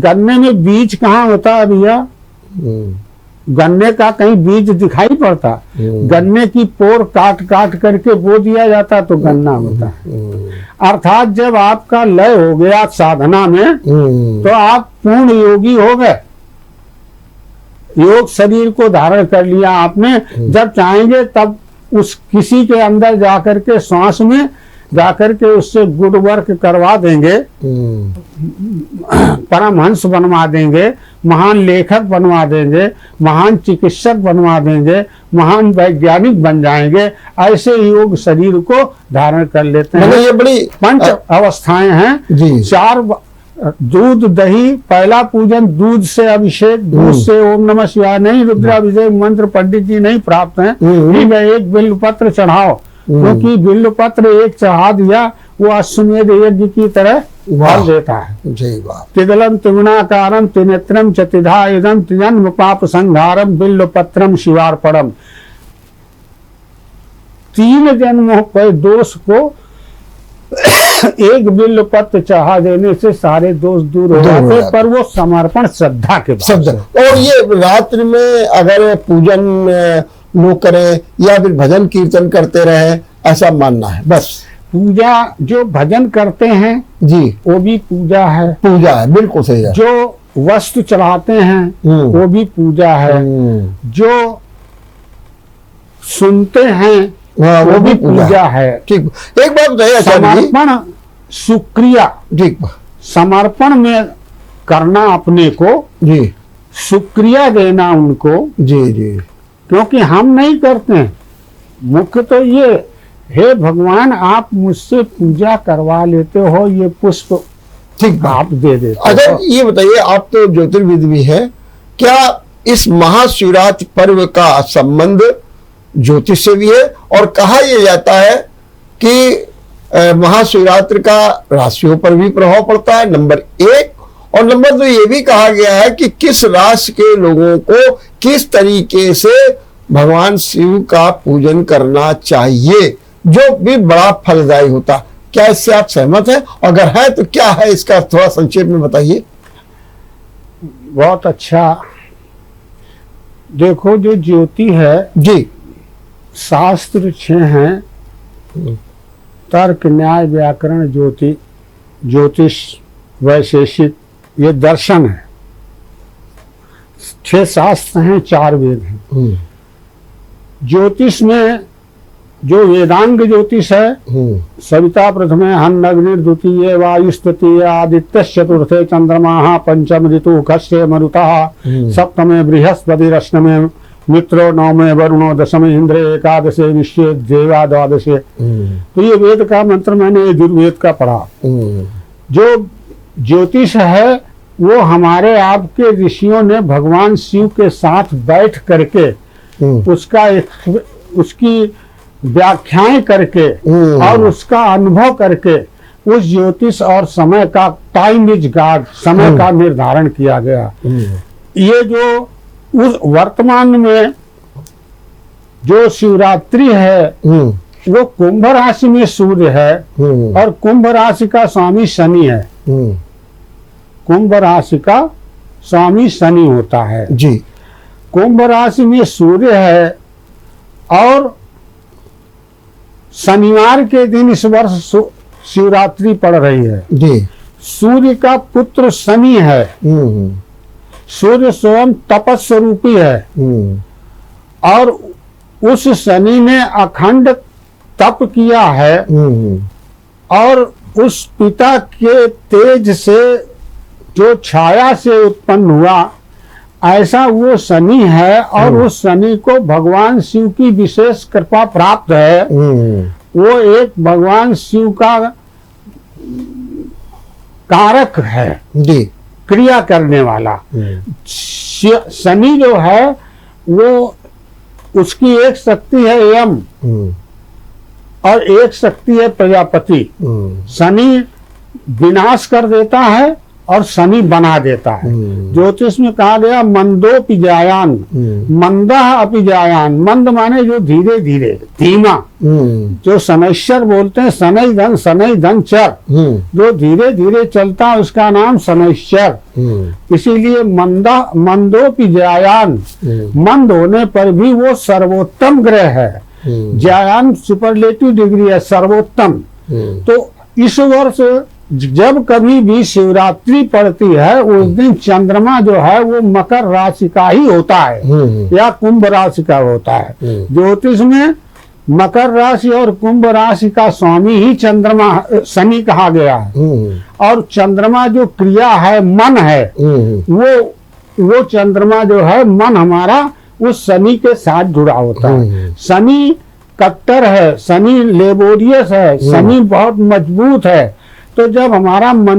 गन्ने में बीज कहाँ होता है भैया? गन्ने का कहीं बीज दिखाई पड़ता? गन्ने की पोर काट काट करके बो दिया जाता तो गन्ना होता है। अर्थात जब आपका लय हो गया साधना में तो आप पूर्ण योगी हो गए, योग शरीर को धारण कर लिया आपने। जब चाहेंगे तब उस किसी के अंदर जाकर के श्वास में जाकर के उससे गुड वर्क करवा देंगे, परमहंस बनवा देंगे, महान लेखक बनवा देंगे, महान चिकित्सक बनवा देंगे, महान वैज्ञानिक बन जाएंगे। ऐसे योग शरीर को धारण कर लेते हैं। ये बड़ी 5 अवस्थाएं हैं जी। 4 दूध, दही, पहला पूजन दूध से अभिषेक, दूध से ओम नमः शिवाय नहीं, रुद्राभिषेक मंत्र पंडित जी नहीं प्राप्त है। एक बिल्व पत्र चढ़ाओ, क्योंकि बिल्व पत्र एक चढ़ा दिया वो अश्वमेध यज्ञ की तरह फल देता है। तिदलम त्रिगुणाकारम त्रिनेत्रम चतिधा इदम त्रिजन्म पाप संहारम बिल्व पत्रम शिवार्पणम। 3 जन्मों के दोष को एक बिल्व पत्र चढ़ा देने से सारे दोष दूर हो जाते, पर वो समर्पण श्रद्धा के बाद। और ये रात्रि में अगर पूजन लोग करें या फिर भजन कीर्तन करते रहे, ऐसा मानना है बस। पूजा जो भजन करते हैं जी वो भी पूजा है, पूजा है, बिल्कुल सही है। जो वस्तु चढ़ाते हैं वो भी पूजा है, जो सुनते हैं वो भी पूजा है। ठीक, एक बात बताइए, समर्पण शुक्रिया, ठीक, समर्पण में करना अपने को जी, शुक्रिया देना उनको जी जी, क्योंकि हम नहीं करते हैं। मुख्य तो ये, हे भगवान आप मुझसे पूजा करवा लेते हो, ये पुष्प ठीक आप दे देते। अच्छा ये बताइए, आप तो ज्योतिर्विद भी है, क्या इस महाशिवरात्रि पर्व का संबंध ज्योतिष से भी है? और कहा यह जाता है कि महाशिवरात्रि का राशियों पर भी प्रभाव पड़ता है, नंबर 1, और नंबर 2 ये भी कहा गया है कि किस राशि के लोगों को किस तरीके से भगवान शिव का पूजन करना चाहिए, जो भी बड़ा फलदायी होता। क्या इससे आप सहमत हैं? अगर है तो क्या है इसका थोड़ा संक्षेप में बताइए। बहुत अच्छा। देखो जो ज्योति है जी, शास्त्र 6 हैं, तर्क, न्याय, व्याकरण, ज्योतिष, वैशेषिक, ये दर्शन है। 6 शास्त्र हैं, 4 वेद हैं। ज्योतिष में जो वेदांग ज्योतिष है, सविता प्रथमे, हन्नग्नि द्वितीय, वायुस्तृतीय, आदित्य चतुर्थे, चंद्रमा पंचम, ऋतु खस्य मरुतः, सप्तमे बृहस्पति, अष्टमे मित्रो, नवमे वरुणो, दशमे इंद्र, एकादशे विश्वे देवा, द्वादशे। तो ये वेद का मंत्र मैंने यजुर्वेद का पढ़ा। जो ज्योतिष है वो हमारे आपके ऋषियों ने भगवान शिव के साथ बैठ करके उसकी व्याख्याएं करके और उसका अनुभव करके उस ज्योतिष और समय का, टाइम इज गॉड, समय का निर्धारण किया गया। ये जो उस वर्तमान में जो शिवरात्रि है वो कुंभ राशि में सूर्य है और कुंभ राशि का स्वामी शनि है। कुंभ राशि का स्वामी शनि होता है जी। कुंभ राशि में सूर्य है और शनिवार के दिन इस वर्ष शिवरात्रि पड़ रही है जी। सूर्य का पुत्र शनि है। सूर्य स्वयं तपस्वरूपी है और उस शनि ने अखंड तप किया है और उस पिता के तेज से जो छाया से उत्पन्न हुआ, ऐसा वो शनि है और उस शनि को भगवान शिव की विशेष कृपा प्राप्त है। वो एक भगवान शिव का कारक है जी, क्रिया करने वाला। शनि जो है वो उसकी एक शक्ति है यम और एक शक्ति है प्रजापति। शनि विनाश कर देता है और शनि बना देता है। ज्योतिष में कहा गया मंदोपिजायान, मंदा अपिजायान। मंद माने जो धीरे धीरे, धीमा, जो शनैश्वर बोलते हैं, शनै धन चर, जो धीरे धीरे चलता है उसका नाम शनैश्वर। इसीलिए मंदोपिजायान, मंद होने पर भी वो सर्वोत्तम ग्रह है। जायान सुपरलेटिव डिग्री है, सर्वोत्तम। तो इस वर्ष जब कभी भी शिवरात्रि पड़ती है उस दिन चंद्रमा जो है वो मकर राशि का ही होता है या कुंभ राशि का होता है। ज्योतिष में मकर राशि और कुंभ राशि का स्वामी ही चंद्रमा शनि कहा गया है। और चंद्रमा जो क्रिया है, मन है, वो चंद्रमा जो है, मन हमारा उस शनि के साथ जुड़ा होता है। शनि कट्टर है, शनि लेबोरियस है, शनि बहुत मजबूत है। तो जब हमारा मन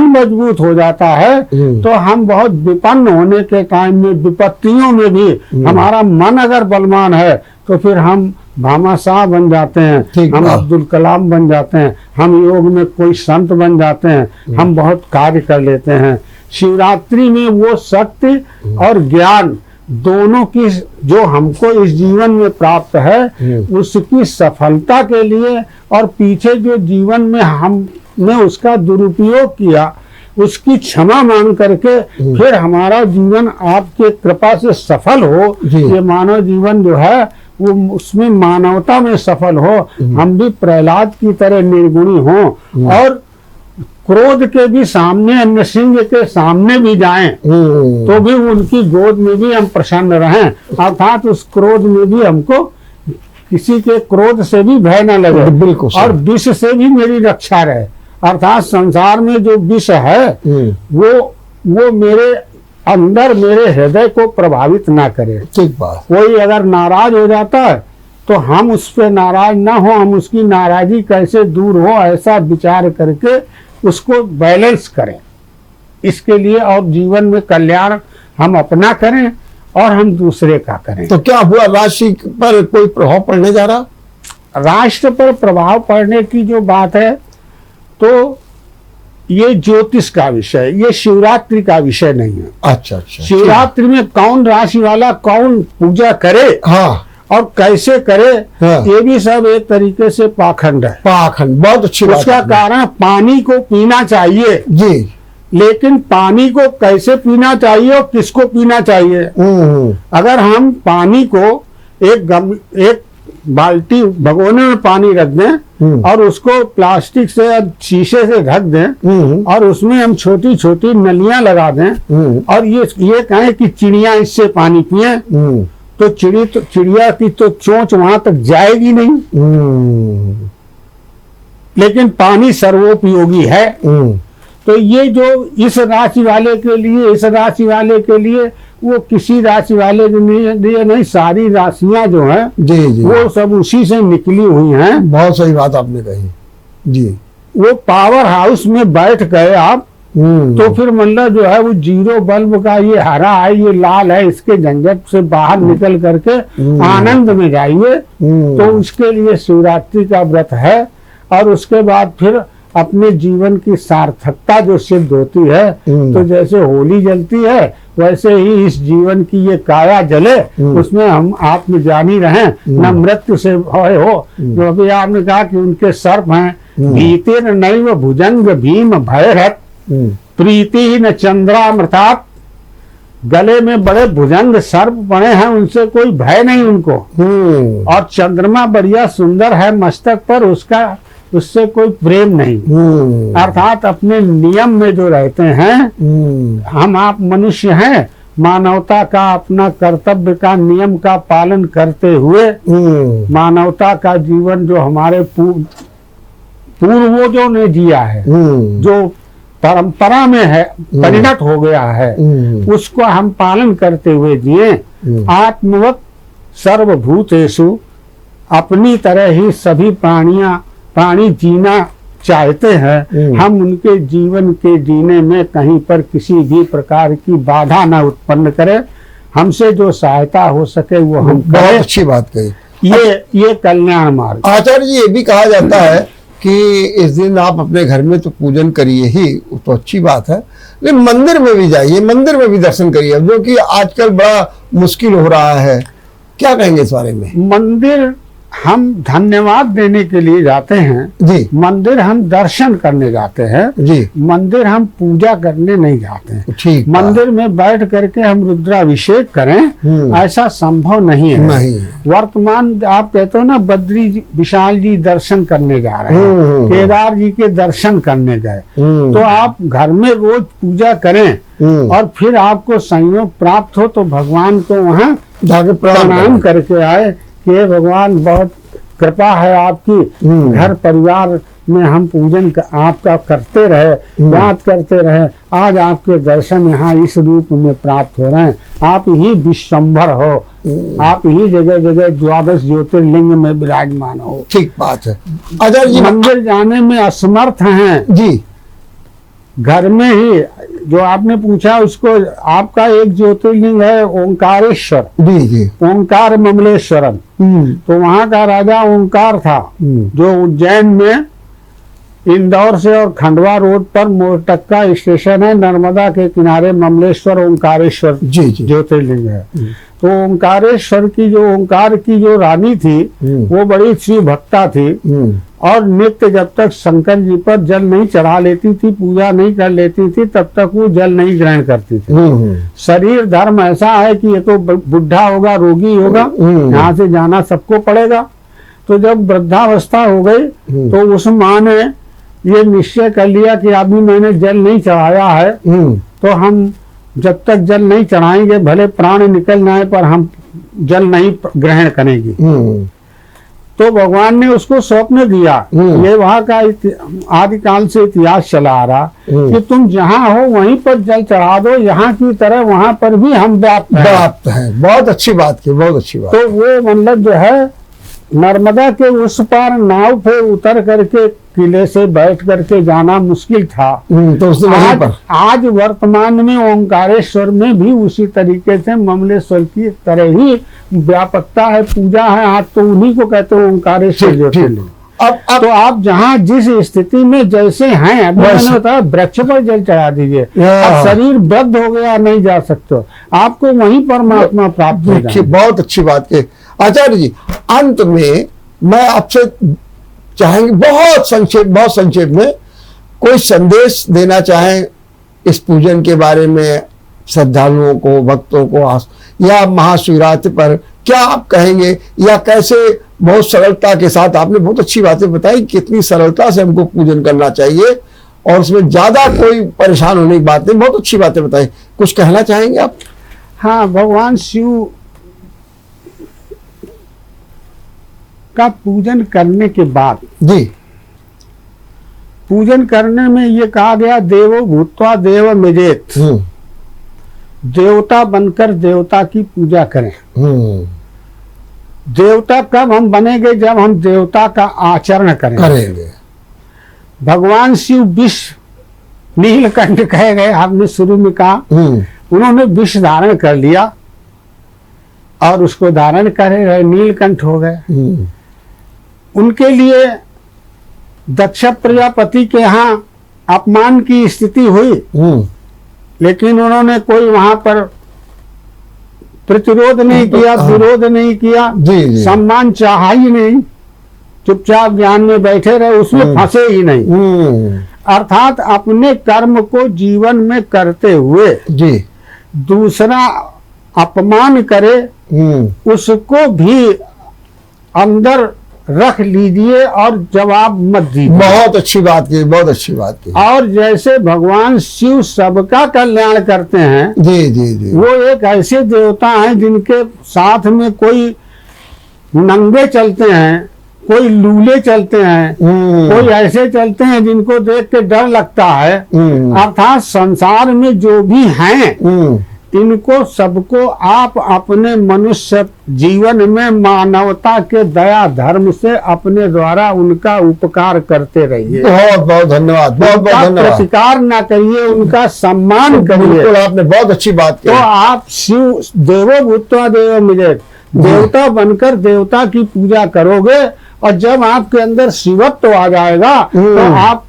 मजबूत हो जाता है तो हम बहुत विपन्न होने के टाइम में, विपत्तियों में भी हमारा मन अगर बलवान है तो फिर हम भामाशाह बन जाते हैं, हम अब्दुल कलाम बन जाते हैं, हम योग में कोई संत बन जाते हैं, हम बहुत कार्य कर लेते हैं। शिवरात्रि में वो शक्ति और ज्ञान दोनों की जो हमको इस जीवन में प्राप्त है उसकी सफलता के लिए और पीछे जो जीवन में हमने उसका दुरुपयोग किया उसकी क्षमा मांग करके फिर हमारा जीवन आपके कृपा से सफल हो। ये मानव जीवन जो है वो उसमें मानवता में सफल हो, हम भी प्रहलाद की तरह निर्गुणी हो और क्रोध के भी सामने, नृसिंह के सामने भी जाएं तो भी उनकी गोद में भी हम प्रसन्न रहें। अर्थात उस क्रोध में भी हमको किसी के क्रोध से भी भय न लगे, बिल्कुल, और विष से भी मेरी रक्षा रहे। अर्थात संसार में जो विष है वो मेरे अंदर, मेरे हृदय को प्रभावित ना करे। ठीक बात। कोई अगर नाराज हो जाता है तो हम उस पर नाराज ना हो, हम उसकी नाराजगी कैसे दूर हो ऐसा विचार करके उसको बैलेंस करें। इसके लिए और जीवन में कल्याण हम अपना करें और हम दूसरे का करें। तो क्या हुआ, राशि पर कोई प्रभाव पड़ने जा रहा? राष्ट्र पर प्रभाव पड़ने की जो बात है तो ये ज्योतिष का विषय, ये शिवरात्रि का विषय नहीं है। अच्छा अच्छा। शिवरात्रि में कौन राशि वाला कौन पूजा करे, हाँ, और कैसे करे, हाँ, ये भी सब एक तरीके से पाखंड है। पाखंड, बहुत अच्छी बात। उसका कारण पानी को पीना चाहिए जी, लेकिन पानी को कैसे पीना चाहिए और किसको पीना चाहिए। अगर हम पानी को एक बाल्टी भगोने में पानी रख दें और उसको प्लास्टिक से या शीशे से ढक दें और उसमें हम छोटी छोटी नलियां लगा दें और ये कहें कि चिड़िया इससे पानी पिए, तो चिड़िया की तो चोंच वहां तक जाएगी नहीं, लेकिन पानी सर्वोपयोगी है। तो ये जो इस राशि वाले के लिए, इस राशि वाले के लिए, वो किसी राशि वाले के लिए नहीं, सारी राशियां जो हैं जी वो सब उसी से निकली हुई हैं। बहुत सही बात आपने कही जी। वो पावर हाउस में बैठ गए आप, तो फिर मतलब जो है वो जीरो बल्ब का ये हरा है, ये लाल है, इसके झंझट से बाहर निकल करके आनंद में जाइए। तो उसके लिए शिवरात्रि का व्रत है। और उसके बाद फिर अपने जीवन की सार्थकता जो सिद्ध होती है, तो जैसे होली जलती है वैसे ही इस जीवन की ये काया जले, उसमें हम आत्मज्ञानी रहें, न मृत्यु से भय हो। जो अभी आपने कहा कि उनके सर्प हैं, भीतिर नैव भुजंग भीम भयरत प्रीति न चंद्रामृतात्, गले में बड़े भुजंग सर्प पड़े हैं, उनसे कोई भय नहीं उनको। और चंद्रमा बढ़िया सुंदर है मस्तक पर, उससे कोई प्रेम नहीं। अर्थात अपने नियम में जो रहते हैं, हम आप मनुष्य हैं, मानवता का अपना कर्तव्य का नियम का पालन करते हुए मानवता का जीवन जो हमारे पूर्वजों ने जिया है, जो परंपरा में है, परिणत हो गया है, उसको हम पालन करते हुए जिए। आत्मवत सर्वभूतेषु, अपनी तरह ही सभी प्राणी जीना चाहते हैं। हम उनके जीवन के जीने में कहीं पर किसी भी प्रकार की बाधा न उत्पन्न करें। हमसे जो सहायता हो सके वो हम करें। बहुत अच्छी बात कही। ये कल्याण मार्ग। आचार्य जी, ये भी कहा जाता है कि इस दिन आप अपने घर में तो पूजन करिए ही, तो अच्छी बात है, लेकिन मंदिर में भी जाइए, मंदिर में भी दर्शन करिए, जो कि आजकल बड़ा मुश्किल हो रहा है। क्या कहेंगे इस बारे में? मंदिर हम धन्यवाद देने के लिए जाते हैं जी, मंदिर हम दर्शन करने जाते हैं जी, मंदिर हम पूजा करने नहीं जाते हैं। ठीक, मंदिर में बैठ करके हम रुद्राभिषेक करें, ऐसा संभव नहीं है। नहीं। वर्तमान आप कहते हो ना, बद्री विशाल जी दर्शन करने जा रहे हैं, केदार जी के दर्शन करने गए, तो आप घर में रोज पूजा करें और फिर आपको संयोग प्राप्त हो तो भगवान को वहाँ जाके प्रणाम करके आए कि हे भगवान, बहुत कृपा है आपकी, घर परिवार में हम पूजन आपका करते रहे, याद करते रहे, आज आपके दर्शन यहाँ इस रूप में प्राप्त हो रहे हैं। आप ही विश्वंभर हो, आप ही जगह जगह 12 ज्योतिर्लिंग में विराजमान हो। ठीक बात है। आचार्य जी, मंदिर जाने में असमर्थ हैं जी, घर में ही जो आपने पूछा उसको, आपका एक ज्योतिर्लिंग है ओंकारेश्वर, जी जी, ओंकार ममलेश्वरम, तो वहां का राजा ओंकार था, जो उज्जैन में इंदौर से और खंडवा रोड पर मोरटक्का स्टेशन है, नर्मदा के किनारे ममलेश्वर ओंकारेश्वर जी जी, ज्योतिर्लिंग है। तो ओंकारेश्वर की जो ओंकार की जो रानी थी वो बड़ी शिव भक्ता थी और नित्य जब तक शंकर जी पर जल नहीं चढ़ा लेती थी, पूजा नहीं कर लेती थी, तब तक वो जल नहीं ग्रहण करती थी। शरीर धर्म ऐसा है कि ये तो बुढ़ा होगा, रोगी होगा, यहाँ से जाना सबको पड़ेगा। तो जब वृद्धावस्था हो गई तो उस माँ ने ये निश्चय कर लिया कि अभी मैंने जल नहीं चढ़ाया है, तो हम जब तक जल नहीं चढ़ाएंगे, भले प्राण निकल जाए पर हम जल नहीं ग्रहण करेंगे। तो भगवान ने उसको स्वप्न दिया, ये वहां का आदिकाल से इतिहास चला आ रहा कि तुम जहाँ हो वहीं पर जल चढ़ा दो, यहाँ की तरह वहां पर भी हम व्याप्त हैं। बहुत अच्छी बात की, बहुत अच्छी बात। तो वो मतलब जो है नर्मदा के उस पार नाव पे उतर करके किले से बैठ करके जाना मुश्किल था, तो उसने वहीं पर आज वर्तमान में ओंकारेश्वर में भी उसी तरीके से ममलेश्वर की तरह ही व्यापकता है, पूजा है। आज तो उन्हीं को कहते हैं ओंकारेश्वर ज्योतिर्लिंग। अब तो आप जहाँ जिस स्थिति में जैसे हैं, अभी मैंने बताया वृक्ष पर जल चढ़ा दीजिए, अब शरीर बद्ध हो गया, नहीं जा सकते, आपको वहीं परमात्मा प्राप्त हो जाए। बहुत अच्छी बात की। आचार्य जी, अंत में मैं आपसे चाहेंगे बहुत संक्षेप में कोई संदेश देना चाहें इस पूजन के बारे में श्रद्धालुओं को, भक्तों को, या महाशिवरात्रि पर क्या आप कहेंगे, या कैसे बहुत सरलता के साथ आपने बहुत अच्छी बातें बताई, कितनी सरलता से हमको पूजन करना चाहिए और उसमें ज्यादा कोई परेशान होने की बात नहीं। बहुत अच्छी बातें बताई। कुछ कहना चाहेंगे आप? हाँ, भगवान शिव का पूजन करने के बाद, जी, पूजन करने में ये कहा गया देवो भूत्वा देव मिजेत, देवता बनकर देवता की पूजा करें। देवता कब हम बनेंगे? जब हम देवता का आचरण करेंगे। भगवान शिव विष नीलकंठ कहे गए, आपने शुरू में कहा, उन्होंने विष धारण कर लिया और उसको धारण करे रहे, नीलकंठ हो गए। उनके लिए दक्ष प्रजापति के यहाँ अपमान की स्थिति हुई, लेकिन उन्होंने कोई वहां पर प्रतिरोध नहीं किया, विरोध नहीं किया, सम्मान चाहा ही नहीं, चुपचाप ज्ञान में बैठे रहे, उसमें फंसे ही नहीं। अर्थात अपने कर्म को जीवन में करते हुए दूसरा अपमान करे उसको भी अंदर रख लीजिए और जवाब मत दीजिए। बहुत अच्छी बात की, बहुत अच्छी बात की। और जैसे भगवान शिव सबका कल्याण करते हैं, जी, वो एक ऐसे देवता हैं जिनके साथ में कोई नंगे चलते हैं, कोई लूले चलते हैं, कोई ऐसे चलते हैं जिनको देख के डर लगता है। अर्थात संसार में जो भी हैं, इनको सबको आप अपने मनुष्य जीवन में मानवता के दया धर्म से अपने द्वारा उनका उपकार करते रहिए। बहुत बहुत धन्यवाद, बहुत बहुत धन्यवाद। प्रतिकार ना करिए, उनका सम्मान करिए। बिल्कुल, आपने बहुत अच्छी बात की। तो आप शिव देवो भूत्वा देव मिजेत, देवता बनकर देवता की पूजा करोगे और जब आपके अंदर शिवत्व आ जाएगा तो आप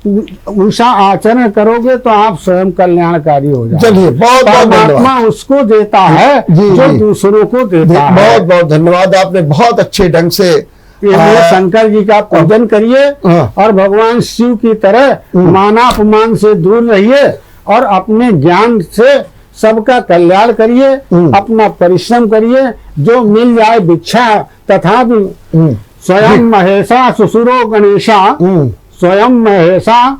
उनका आचरण करोगे तो आप स्वयं कल्याणकारी हो जाएंगे। चलिए, बहुत बहुत परमात्मा उसको देता है जो दूसरों को देता है। बहुत बहुत धन्यवाद, आपने बहुत अच्छे ढंग से शंकर जी का पूजन करिए और भगवान शिव की तरह मानापमान से दूर रहिए और अपने ज्ञान से सबका कल्याण करिए, अपना परिश्रम करिए, जो मिल जाए भिक्षा तथा स्वयं महेशा ससुरो गणेशा, स्वयं महेशा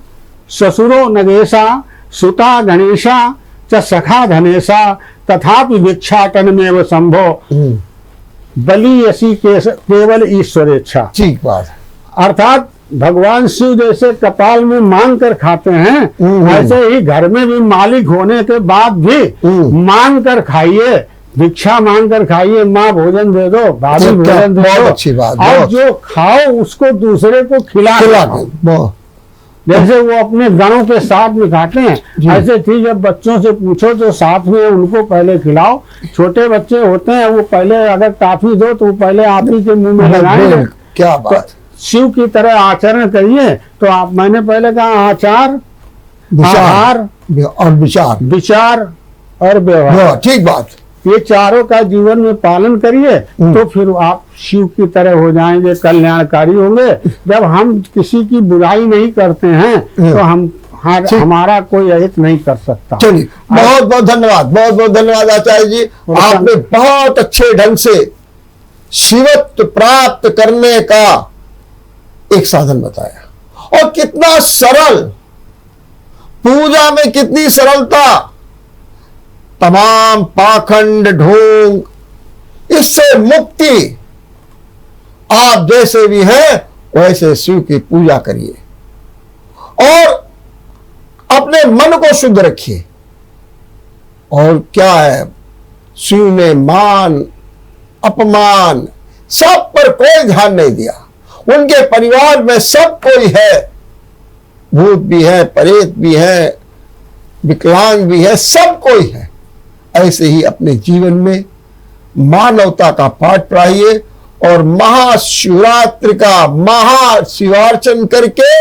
ससुरो नगेशा, सुता गणेशा च सखा धनेशा, तथापि भिक्षाटन में व संभो, बलि यसी केवल ईश्वरेच्छा। ठीक बात। अर्थात भगवान शिव जैसे कपाल में मांग कर खाते हैं, ऐसे ही घर में भी मालिक होने के बाद भी मांग कर खाइए, भिक्षा मांग कर खाइए। माँ भोजन दे दो, भाभी भोजन दे दो, अच्छी बात। और जो खाओ उसको दूसरे को खिला दो। जैसे वो अपने गणों के साथ में खाते हैं, ऐसे ठीक है, बच्चों से पूछो तो साथ में उनको पहले खिलाओ। छोटे बच्चे होते हैं, वो पहले अगर टॉफी दो तो वो पहले आप ही के मुंह में लगाएंगे। क्या बात। शिव की तरह आचरण करिए तो आप, मैंने पहले कहा आचार, आहार और विचार, विचार और व्यवहार, ठीक बात, ये चारों का जीवन में पालन करिए तो फिर आप शिव की तरह हो जाएंगे, कल्याणकारी होंगे। जब हम किसी की बुराई नहीं करते हैं तो हमारा कोई अहित नहीं कर सकता। चलिए, बहुत बहुत धन्यवाद, बहुत बहुत धन्यवाद आचार्य जी। आपने बहुत अच्छे ढंग से शिवत्व प्राप्त करने का एक साधन बताया और कितना सरल, पूजा में कितनी सरलता, तमाम पाखंड ढोंग इससे मुक्ति। आप जैसे भी हैं वैसे शिव की पूजा करिए और अपने मन को शुद्ध रखिए। और क्या है, शिव ने मान अपमान सब पर कोई ध्यान नहीं दिया। उनके परिवार में सब कोई है, भूत भी है, प्रेत भी है, विकलांग भी है, सब कोई है। ऐसे ही अपने जीवन में मानवता का पाठ पढ़ाइए और महाशिवरात्रि का महाशिवार्चन करके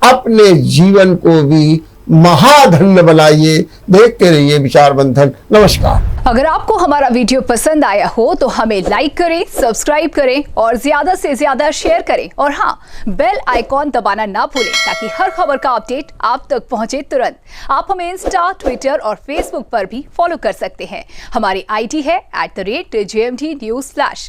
अपने जीवन को भी महाधन्य बनाइए। देखते रहिए विचार मंथन। नमस्कार। अगर आपको हमारा वीडियो पसंद आया हो तो हमें लाइक करें, सब्सक्राइब करें और ज्यादा से ज्यादा शेयर करें और हाँ, बेल आइकॉन दबाना ना भूलें ताकि हर खबर का अपडेट आप तक पहुंचे तुरंत। आप हमें इंस्टा, ट्विटर और फेसबुक पर भी फॉलो कर सकते हैं। हमारी आईडी है @JMT News Flash।